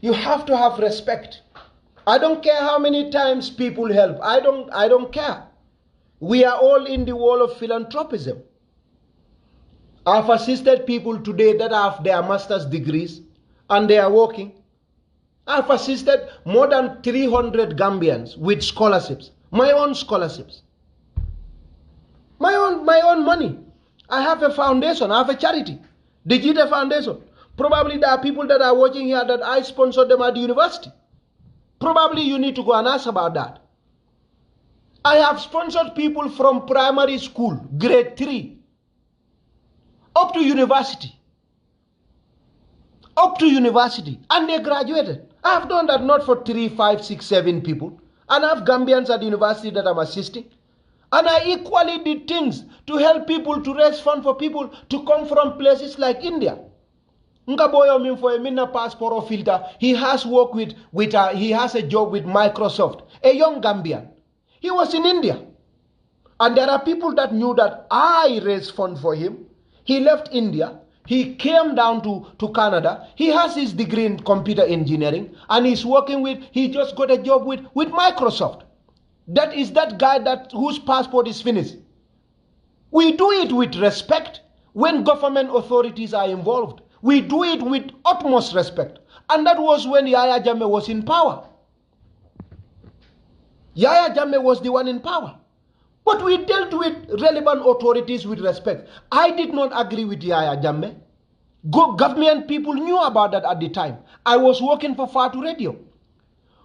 You have to have respect. I don't care how many times people help. I don't care. We are all in the world of philanthropism. I've assisted people today that have their master's degrees and they are working. I've assisted more than 300 Gambians with scholarships. My own scholarships. My own money. I have a foundation. I have a charity. The Gitteh Foundation. Probably there are people that are watching here that I sponsored them at the university. Probably you need to go and ask about that. I have sponsored people from primary school, grade 3, up to university. Up to university. And they graduated. I have done that not for 3, 5, 6, 7 people. And I have Gambians at the university that I'm assisting. And I equally did things to help people, to raise funds for people to come from places like India. Ngaboyo min for a minna passport or filter. He has worked he has a job with Microsoft. A young Gambian. He was in India. And there are people that knew that I raised funds for him. He left India. He came down to Canada. He has his degree in computer engineering. And he's working he just got a job with Microsoft. That is that guy whose passport is finished. We do it with respect when government authorities are involved. We do it with utmost respect. And that was when Yahya Jammeh was in power. Yahya Jammeh was the one in power. But we dealt with relevant authorities with respect. I did not agree with Yahya Jammeh. Government people knew about that at the time. I was working for Fatu Radio.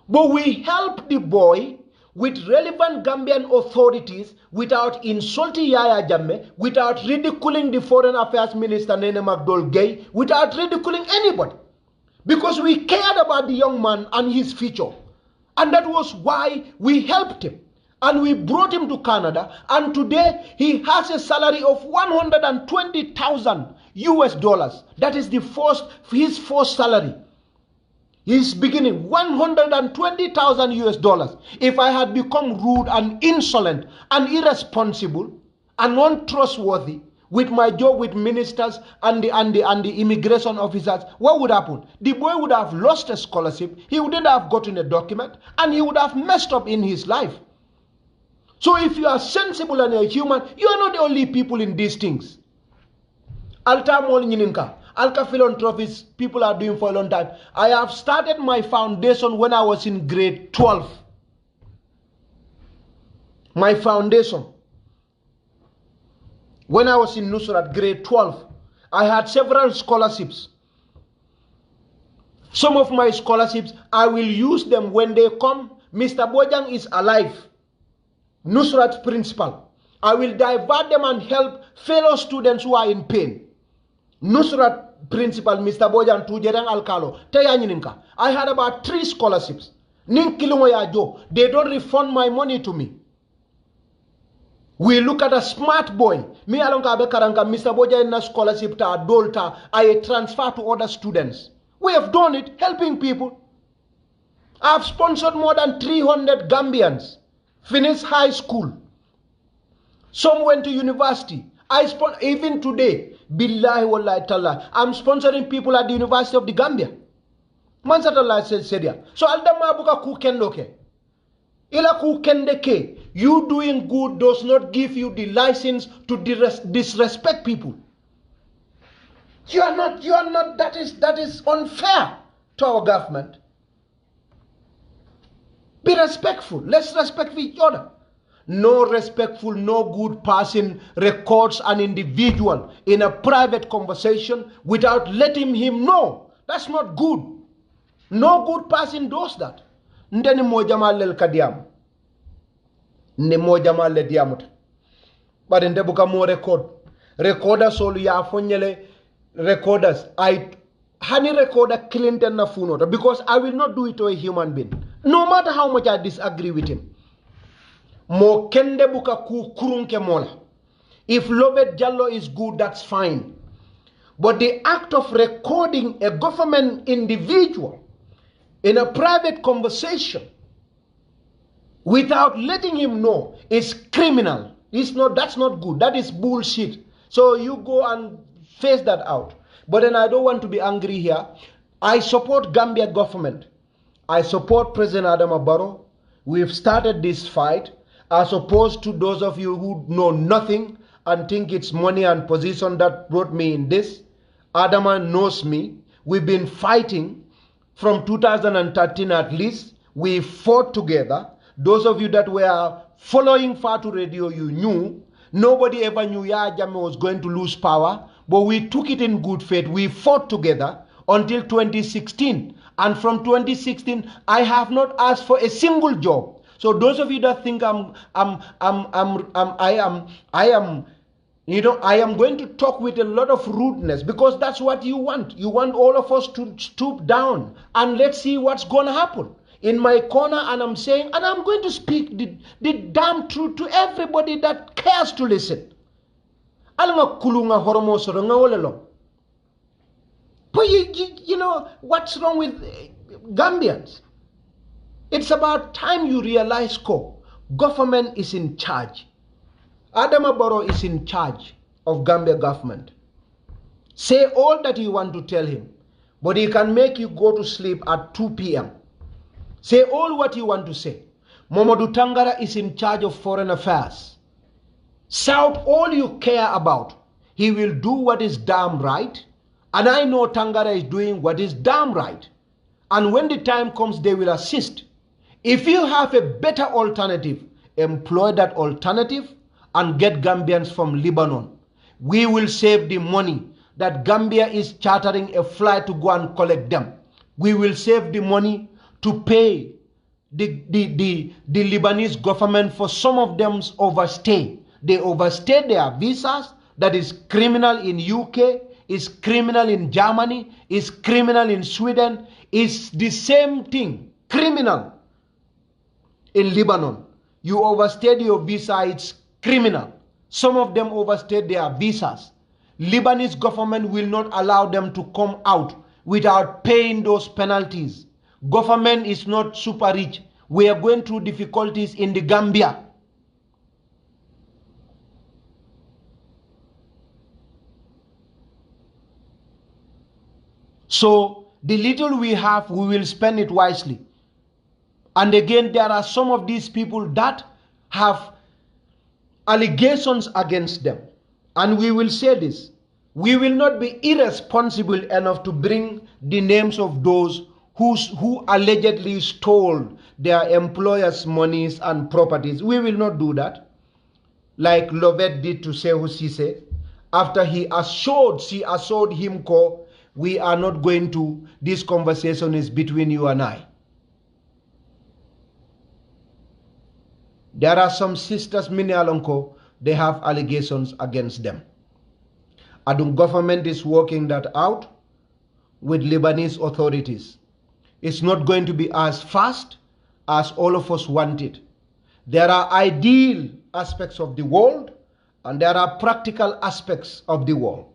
But we helped the boy with relevant Gambian authorities without insulting Yahya Jammeh, without ridiculing the Foreign Affairs Minister Nene McDowell Gay, without ridiculing anybody. Because we cared about the young man and his future. And that was why we helped him. And we brought him to Canada. And today he has a salary of 120,000 US dollars. That is his first salary. He's beginning 120,000 US dollars. If I had become rude and insolent and irresponsible and untrustworthy with my job with ministers and the immigration officers, what would happen? The boy would have lost a scholarship, he wouldn't have gotten a document, and he would have messed up in his life. So if you are sensible and a human, you are not the only people in these things. Alta mol nyininka. Alka philanthropies people are doing for a long time. I have started my foundation when I was in grade 12. My foundation. When I was in Nusrat, grade 12, I had several scholarships. Some of my scholarships, I will use them when they come. Mr. Bojang is alive. Nusrat principal. I will divert them and help fellow students who are in pain. Nusrat principal, Mr. Bojang Tujerang Alkalo. I had about 3 scholarships. They don't refund my money to me. We look at a smart boy. Me alonga bekaranga Mr. Boja in a scholarship ta adulta. I transfer to other students. We have done it, helping people. I've sponsored more than 300 Gambians. Finished high school. Some went to university. Even today, billahi wallahi ta'ala, I'm sponsoring people at the University of the Gambia. Mansatullah said, so aldama buka ku kendoke. Ila ku kendeke. You doing good does not give you the license to disrespect people. You are not, that is unfair to our government. Be respectful. Let's respect each other. No respectful, no good person records an individual in a private conversation without letting him know. That's not good. No good person does that. Ndeni mojama lel kadiam. Ne mojama le diamut. But in debuka mo record. Recorders solu ya fonyele recorders. Honey recorder Clinton na funota because I will not do it to a human being. No matter how much I disagree with him. Mo kende buka ku kurunke mola. If Lovett Jallo is good, that's fine. But the act of recording a government individual in a private conversation without letting him know is criminal. That's not good. That is bullshit. So you go and face that out. But then I don't want to be angry here. I support Gambia government. I support President Adama Barrow. We've started this fight as opposed to those of you who know nothing and think it's money and position that brought me in this. Adama knows me. We've been fighting from 2013 at least. We fought together. Those of you that were following Fatu Radio, you knew. Nobody ever knew Yahya Jammeh was going to lose power. But we took it in good faith. We fought together until 2016. And from 2016, I have not asked for a single job. So those of you that think I am going to talk with a lot of rudeness because that's what you want. You want all of us to stoop down and let's see what's going to happen. In my corner, and I'm saying, and I'm going to speak the damn truth to everybody that cares to listen. But you know, what's wrong with Gambians? It's about time you realize, government is in charge. Adama Barrow is in charge of Gambia government. Say all that you want to tell him, but he can make you go to sleep at 2 p.m. Say all what you want to say. Mamadou Tangara is in charge of foreign affairs. Shout all you care about. He will do what is damn right. And I know Tangara is doing what is damn right. And when the time comes, they will assist. If you have a better alternative, employ that alternative and get Gambians from Lebanon. We will save the money that Gambia is chartering a flight to go and collect them. We will save the money to pay the Lebanese government for some of them's overstay. They overstay their visas. That is criminal in UK, is criminal in Germany, is criminal in Sweden, is the same thing, criminal in Lebanon. You overstayed your visa, it's criminal. Some of them overstayed their visas. Lebanese government will not allow them to come out without paying those penalties. Government is not super rich. We are going through difficulties in the Gambia. So the little we have, we will spend it wisely. And again, there are some of these people that have allegations against them. And we will say this. We will not be irresponsible enough to bring the names of those who allegedly stole their employers' monies and properties. We will not do that. Like Lovett did to Sehu Sise. After she assured him, we are not going to, this conversation is between you and I. There are some sisters, Minalonko, they have allegations against them. And the government is working that out with Lebanese authorities. It's not going to be as fast as all of us want it. There are ideal aspects of the world and there are practical aspects of the world.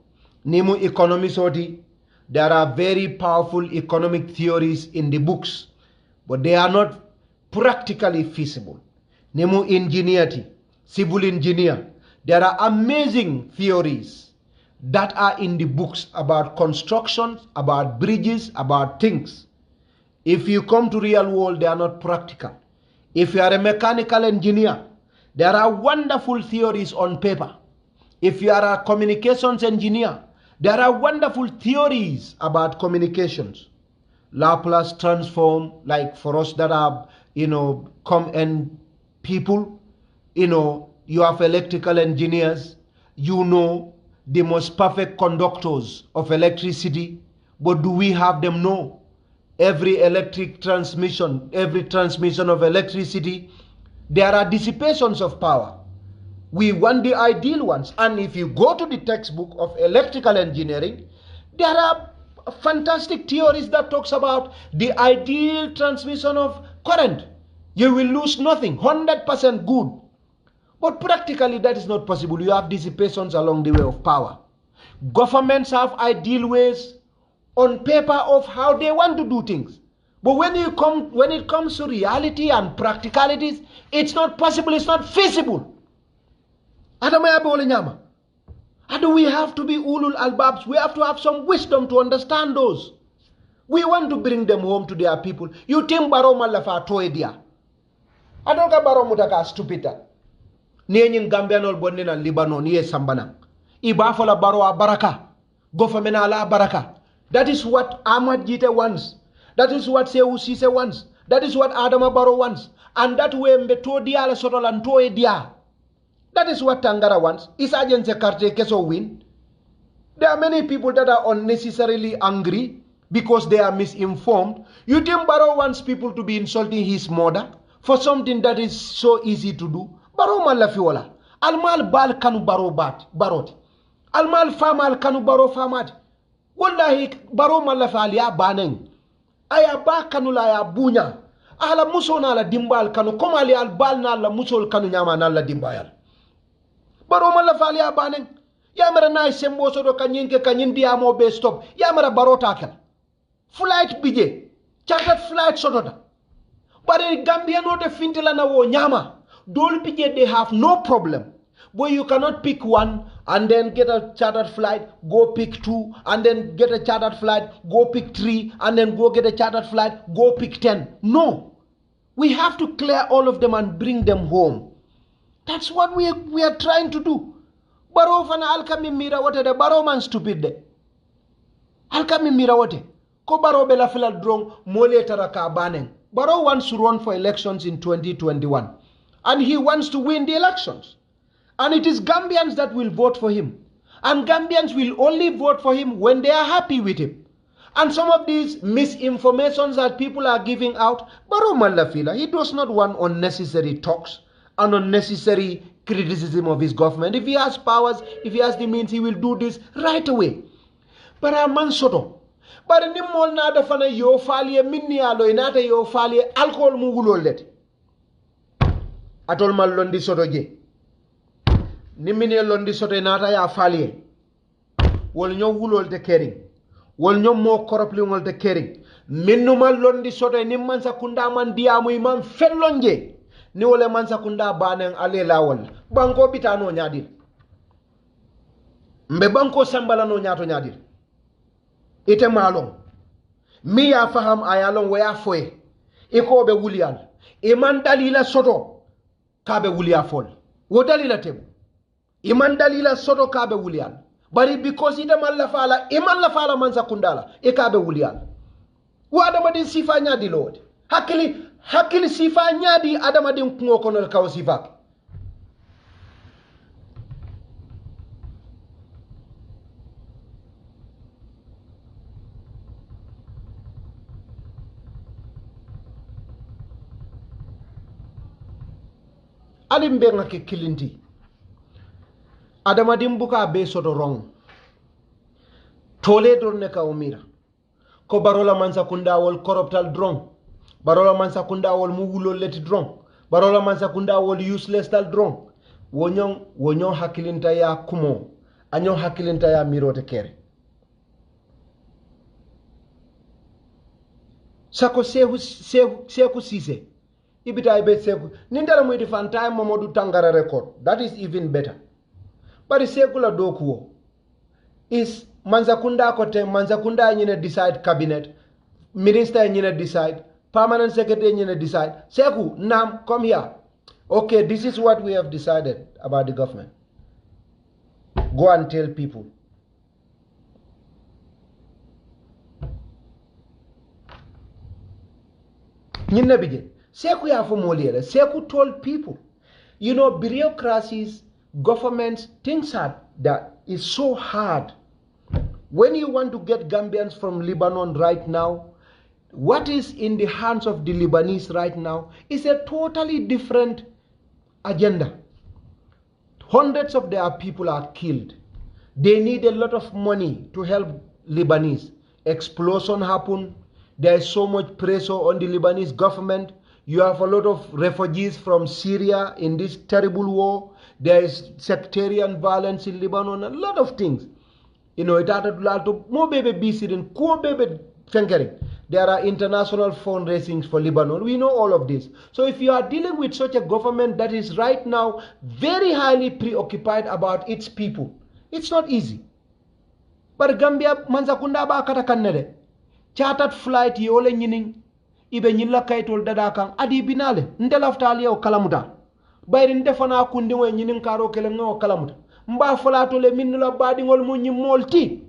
Nimu economy soti. There are very powerful economic theories in the books, but they are not practically feasible. Nemu ingenuity, civil engineer. There are amazing theories that are in the books about construction, about bridges, about things. If you come to real world, they are not practical. If you are a mechanical engineer, there are wonderful theories on paper. If you are a communications engineer, there are wonderful theories about communications. Laplace transform, like for us that are, come-end people, you have electrical engineers, the most perfect conductors of electricity, but do we have them? No. Every transmission of electricity, there are dissipations of power. We want the ideal ones. And if you go to the textbook of electrical engineering, there are fantastic theories that talks about the ideal transmission of current. You will lose nothing, 100% good. But practically that is not possible. You have dissipations along the way of power. Governments have ideal ways on paper of how they want to do things. But when it comes to reality and practicalities, it's not possible, it's not feasible. And we have to be ulul albabs. We have to have some wisdom to understand those. We want to bring them home to their people. You think baro malafa toedia. I don't get baro mutaka stupida. Nenyin Gambianol bonnina Lebanon ye sambana. Iba fola baro baraka. Government ala baraka. That is what Ahmad Gitteh wants. That is what Sehu Sise wants. That is what Adama Barrow wants. And that way mbeto dia la sotolan toedia. That is what Tangara wants. Is Agency Karte Keso win? There are many people that are unnecessarily angry because they are misinformed. You think Barrow wants people to be insulting his mother for something that is so easy to do? Barrow malafiola. Almal bal kanu Barrow barot. Almal famal kanu Barrow famat. Wallahi Barrow malafali ya baneng. Aya ba kanu la ya bunya. Ala muso na la dimbal kanu. Komali albal na la muso kanu nyama na la dimbayal. Baro mala fali abaneng yamara na sembo so do kanyin ke kanyin dia mo be stop yamara baro takel flight bije chartered flight so do bare Gambia no de fintela na wo nyama dol bije they have no problem, but you cannot pick one and then get a chartered flight, go pick two and then get a chartered flight, go pick three and then go get a chartered flight, go pick 10. No, we have to clear all of them and bring them home. That's what we are trying to do. Baro fana alkami mira wote de baro man stupid de. Alkami mira wote. Ko baro bela fila drong mole taraka baneng. Baro wants to run for elections in 2021. And he wants to win the elections. And it is Gambians that will vote for him. And Gambians will only vote for him when they are happy with him. And some of these misinformations that people are giving out, Baro Malafila, he does not want unnecessary talks and unnecessary criticism of his government. If he has powers, if he has the means, he will do this right away. But a man soto. But ni mol na da fana yo falie minni alo inata yo falie alcohol mugulol let. Atol mal londi soto je. Ni minni londi soto inata ya falie. Wol ñoo wulol te kering. Wol ñoo mo koropli ngol te kering. Minnu mal londi soto ni man sakunda man diamu imam fellonje. Ni wole man sakunda banen ale lawol. Banko bitano nyadil. Mbe banko sambala no nyato nyadil. Ite malong mi ya faham ayalong waya foye iko be wulial iman dalila soto ka be wulia fol wo dalila tebu iman dalila soto ka be wulial bari because ite man la fala iman la fala man sakundala e ka be wulial wa adama din sifa nyadi lord hakili sifa nyadi adama din kungo kono kaw sifa alimbe ngake kilinti adama dimbuka be soto wrong tole dorne ka umira ko barola mansa kunda wol corruptal drong barola mansa kunda wol mu wulo leti drong barola mansa kunda wol useless tal drong wonyon hakilinta ya kumo anyon hakilinta ya mirote kere sako seku sise ibita ibe seku nindara mu defanta Mamadou Tangara record that is even better but sekula dokuo is manzakunda kote manzakunda nyine decide cabinet minister nyine decide permanent secretary nyine decide seku nam come here okay this is what we have decided about the government go and tell people nyine bije Seku ya fomoliere. Seku told people, you know, bureaucracies, governments, things that is so hard. When you want to get Gambians from Lebanon right now, what is in the hands of the Lebanese right now is a totally different agenda. Hundreds of their people are killed. They need a lot of money to help Lebanese. Explosion happened. There is so much pressure on the Lebanese government. You have a lot of refugees from Syria in this terrible war. There is sectarian violence in Lebanon, a lot of things. You know, there are international fundraisings for Lebanon. We know all of this. So if you are dealing with such a government that is right now very highly preoccupied about its people, it's not easy. But Gambia manzakunda ba kata kannede. Chartered flight yole nyining. Ibe nyilla kaytol dada kan adi binale ndelaftali o kalamuta bayri ndefana kundi wo nyinin karo kele ngo kalamuta mba falato le minula badi ngol mu nyimolti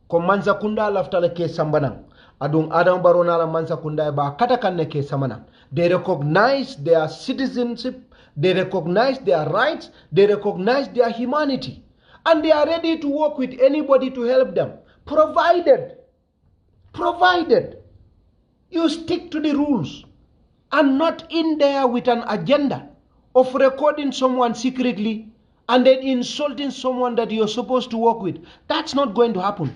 ko manza kunda laftale ke sambanan adun adam barona la manza kunda ba kata kanne ke samana they recognize their citizenship, they recognize their rights, they recognize their humanity, and they are ready to work with anybody to help them provided you stick to the rules and not in there with an agenda of recording someone secretly and then insulting someone that you're supposed to work with. That's not going to happen.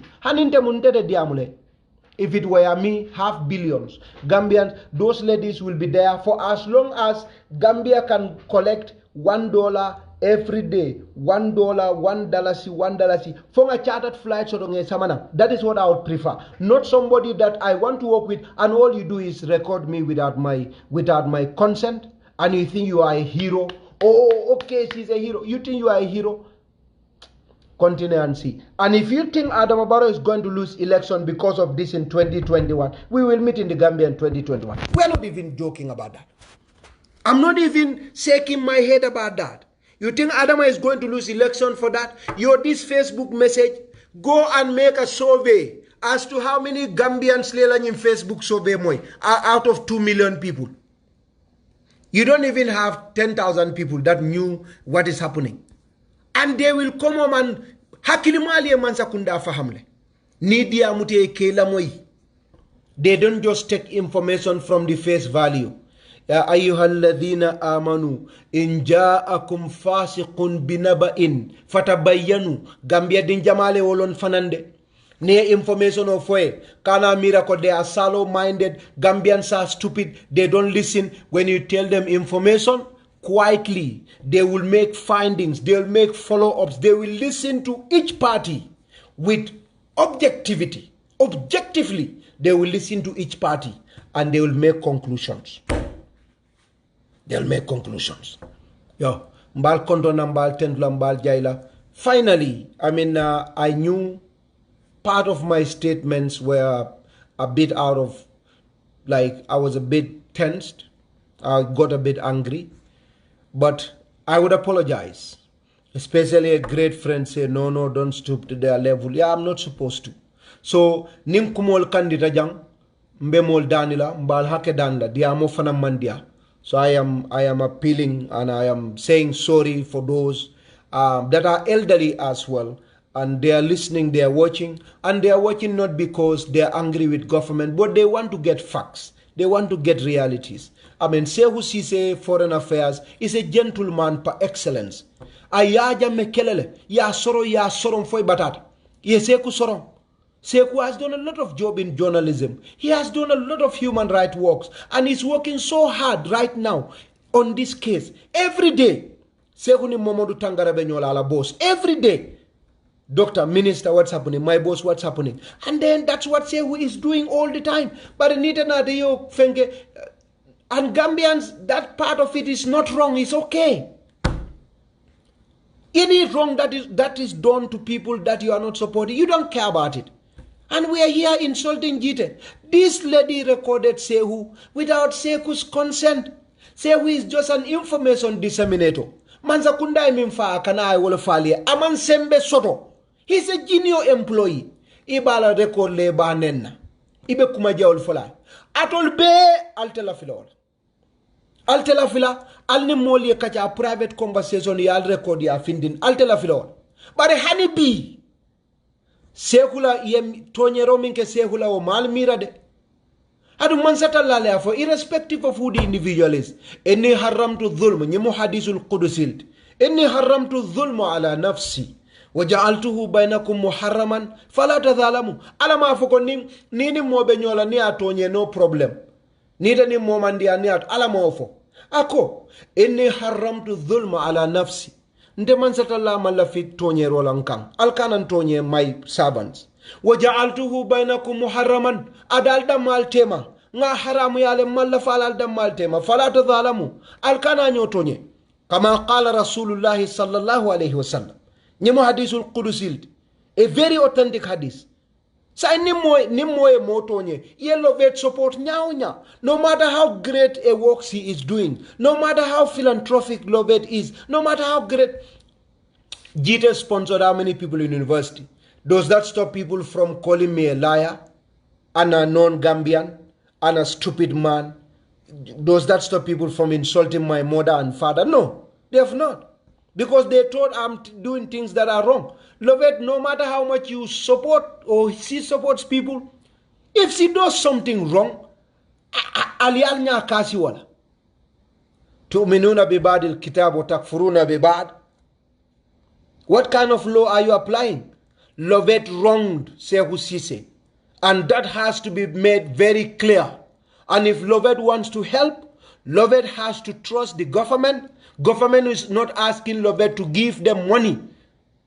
If it were me, half billions Gambians, those ladies will be there for as long as Gambia can collect $1 every day. $1, $1, from a chartered flight. That is what I would prefer. Not somebody that I want to work with and all you do is record me without my consent, and you think you are a hero. Oh, okay, she's a hero. You think you are a hero? Continue and see. And if you think Adam Barrow is going to lose election because of this in 2021, we will meet in the Gambia in 2021. We're not even joking about that. I'm not even shaking my head about that. You think Adama is going to lose election for that? This Facebook message, go and make a survey as to how many Gambians learn in Facebook survey out of 2 million people. You don't even have 10,000 people that knew what is happening. And they will come home and hakilimali mansakunda fahamle. Nidia mute kela moi. They don't just take information from the face value. Ya ayyuhalladhina amanu in ja'akum fasiqun binaba'in fatabayyanu. Gambia din jamale wolon fanande. Ne information of way. Kana miracle, they are shallow minded. Gambians are stupid. They don't listen. When you tell them information, quietly, they will make findings. They will make follow-ups. They will listen to each party with objectivity. Objectively, they will listen to each party and they will make conclusions. They'll make conclusions. Yo, mbal kondona mbal tendula mbal jaila. Finally, I knew part of my statements were a bit out of, I was a bit tensed. I got a bit angry. But I would apologize. Especially a great friend say, no, don't stoop to their level. Yeah, I'm not supposed to. So, nim kumol kandida jang, mbemol danila, mbal hake danla, diamo fana mandia. So I am appealing and I am saying sorry for those that are elderly as well. And they are listening, they are watching. And they are watching not because they are angry with government, but they want to get facts. They want to get realities. Sehu Sise Foreign Affairs is a gentleman par excellence. Ayaja mekelele, ya sorom foi batata. Ye Seku sorom. Seku has done a lot of job in journalism. He has done a lot of human rights works. And he's working so hard right now on this case. Every day. Seku ni Momodu Tangara Benyola ala boss. Every day. Doctor, minister, what's happening? My boss, what's happening? And then that's what Sehu is doing all the time. But Nita Nadeyo Fenge and Gambians, that part of it is not wrong. It's okay. Any wrong that is done to people that you are not supporting, you don't care about it. And we are here insulting Gitteh. This lady recorded Sehu without Seku's consent. Sehu is just an information disseminator. Manza kunda imimfa kana ay wala falia. Aman sembe soto. He's a junior employee. Ibala record le ba nenna. Ibe kumaja ol fola. Atol be altela fila. Altela fila. Alni moli kacha private conversation ya al record ya findin. Altela fila. Bare hani bi. Sekula yem tonyero minke sekula o mal mirade. Adu mansata lale afo irrespective of who the individual is. Inni haramtu dhulm nyimu hadisul qudusilt. Inni haramtu dhulm ala nafsi. Waja'altuhu bainakum muharraman fala tadhalamu. Ala ma afoko nini mobe nyola ni atonye no problem. Nita ni momandia ni ala ma ofo. Ako inni haramtu dhulm ala nafsi. Nde mansata la malafit tonye rolankang. Alkanan tonye my servants. Waja'altuhu bainakum muharraman. Adalda mal tema. Nga haramu yale malafal alda mal tema. Fala tadhalamu. Alkana nyotonye. Kama qala Rasulullah sallallahu alayhi wasallam. Nyemo hadithul qudusil. A very authentic hadith. Sa nimmoye motonye. Yellow vet support nya. No matter how great a work he is doing, no matter how philanthropic Lovet is, no matter how great Gitteh sponsored how many people in university. Does that stop people from calling me a liar and a non-Gambian and a stupid man? Does that stop people from insulting my mother and father? No, they have not. Because they thought I'm doing things that are wrong. Lovet, no matter how much you support or she supports people, if she does something wrong, aliyal nya kasi wala. Tu'minuna bi ba'dil kitab wa takfuruna bi ba'd. What kind of law are you applying? Lovet wronged Sehu Sise. And that has to be made very clear. And if Lovet wants to help, Lovet has to trust the government. Government is not asking Lovet to give them money.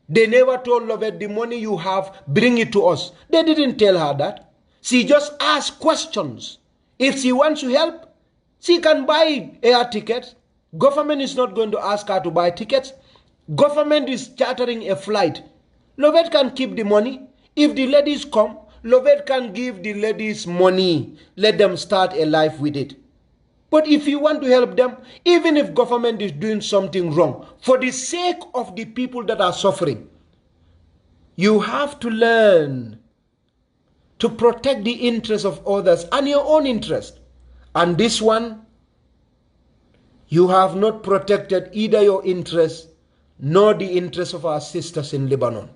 They never told Lovet, the money you have, bring it to us. They didn't tell her that. She just asked questions. If she wants to help, she can buy air tickets. Government is not going to ask her to buy tickets. Government is chartering a flight. Lovet can keep the money. If the ladies come, Lovet can give the ladies money. Let them start a life with it. But if you want to help them, even if government is doing something wrong, for the sake of the people that are suffering, you have to learn to protect the interests of others and your own interest. And this one, you have not protected either your interests nor the interests of our sisters in Lebanon.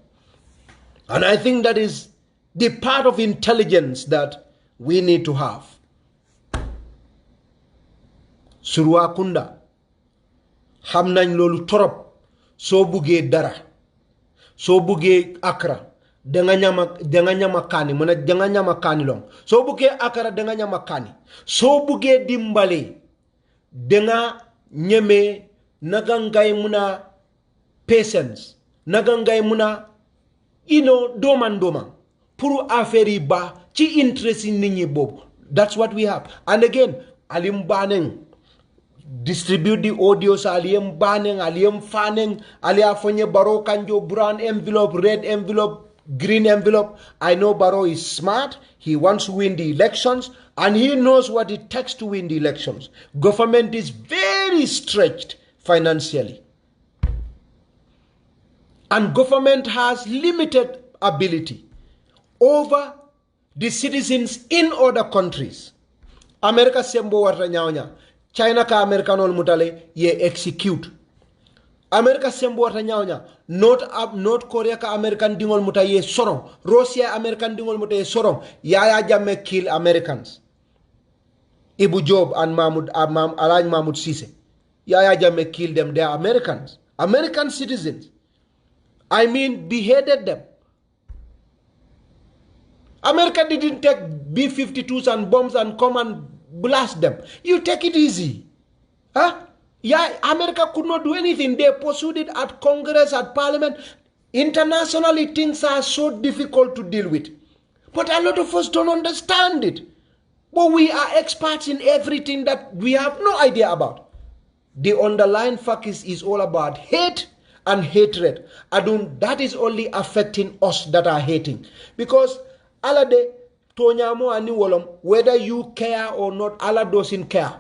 And I think that is the part of intelligence that we need to have. Surwakunda, xam nañ loolu torop soo buggee dara, soo buggee akra danga ñama kaani mu ne danga ñama kaani long, soo buggee akra danga ñama kaani, soo buggee dimbale danga ñeme naga ngay muna patience, naga ngay muna doma pour affaire yi ba ci interest yi nit ñi boobu. That's what we have. And again, alim baneng distribute the audios, aliem baneng, aliem faneng, alia fonye Baro kanjo brown envelope, red envelope, green envelope. I know Baro is smart. He wants to win the elections and he knows what it takes to win the elections. Government is very stretched financially. And government has limited ability over the citizens in other countries. America sembo warta nyawnya. China ka Americanol mutale ye execute. America sembo warta nyawnya. North Korea ka American dingol muta ye sorong. Russia American dingol muta ye sorong. Yaya Jammeh kill Americans. Ibu Job and Alaj Mahmoud Sise. Yaya Jammeh killed them. They are Americans. American citizens. I mean, beheaded them. America didn't take B-52s and bombs and come and blast them. You take it easy. Huh? Yeah, America could not do anything. They pursued it at Congress, at Parliament. Internationally, things are so difficult to deal with. But a lot of us don't understand it. But we are experts in everything that we have no idea about. The underlying fact is all about hate and hatred. That is only affecting us that are hating. Because alade tonyamo ani wolom, whether you care or not, Allah doesn't care.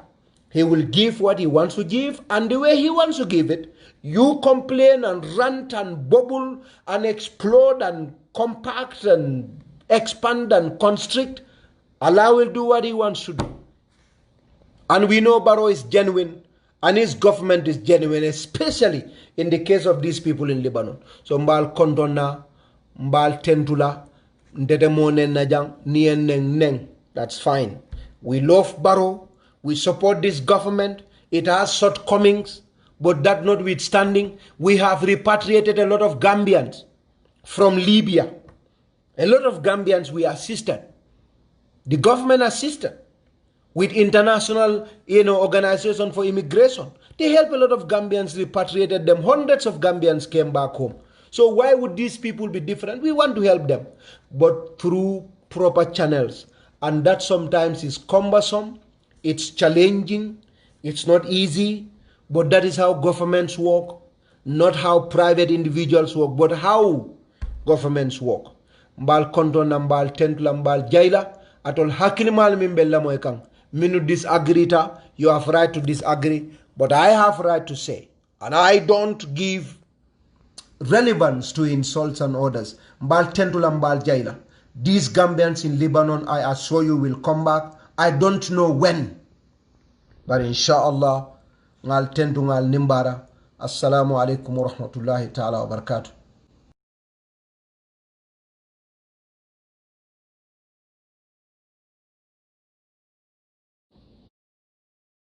He will give what he wants to give and the way he wants to give it. You complain and rant and bubble and explode and compact and expand and constrict. Allah will do what he wants to do. And we know Baro is genuine and his government is genuine, especially in the case of these people in Lebanon. So mbal kondona, mbal tentula, that's fine. We love Baro. We support this government. It has shortcomings, but that notwithstanding, we have repatriated a lot of Gambians from Libya. A lot of Gambians we assisted. The government assisted with international, organization for immigration. They help a lot of Gambians, repatriated them. Hundreds of Gambians came back home. So why would these people be different? We want to help them, but through proper channels. And that sometimes is cumbersome, it's challenging, it's not easy, but that is how governments work, not how private individuals work, but how governments work. Mbal konton mbal tentula mbal jaila, atol hakilimal mimbella moekang. Minu disagree ta, you have right to disagree, but I have right to say, and I don't give relevance to insults and orders. Mbal tentula mbal jaila. These Gambians in Lebanon, I assure you, will come back. I don't know when, but inshallah, ngal tentu ngal nimbara. Assalamu alaikum wa rahmatullahi ta'ala wa barakatuh.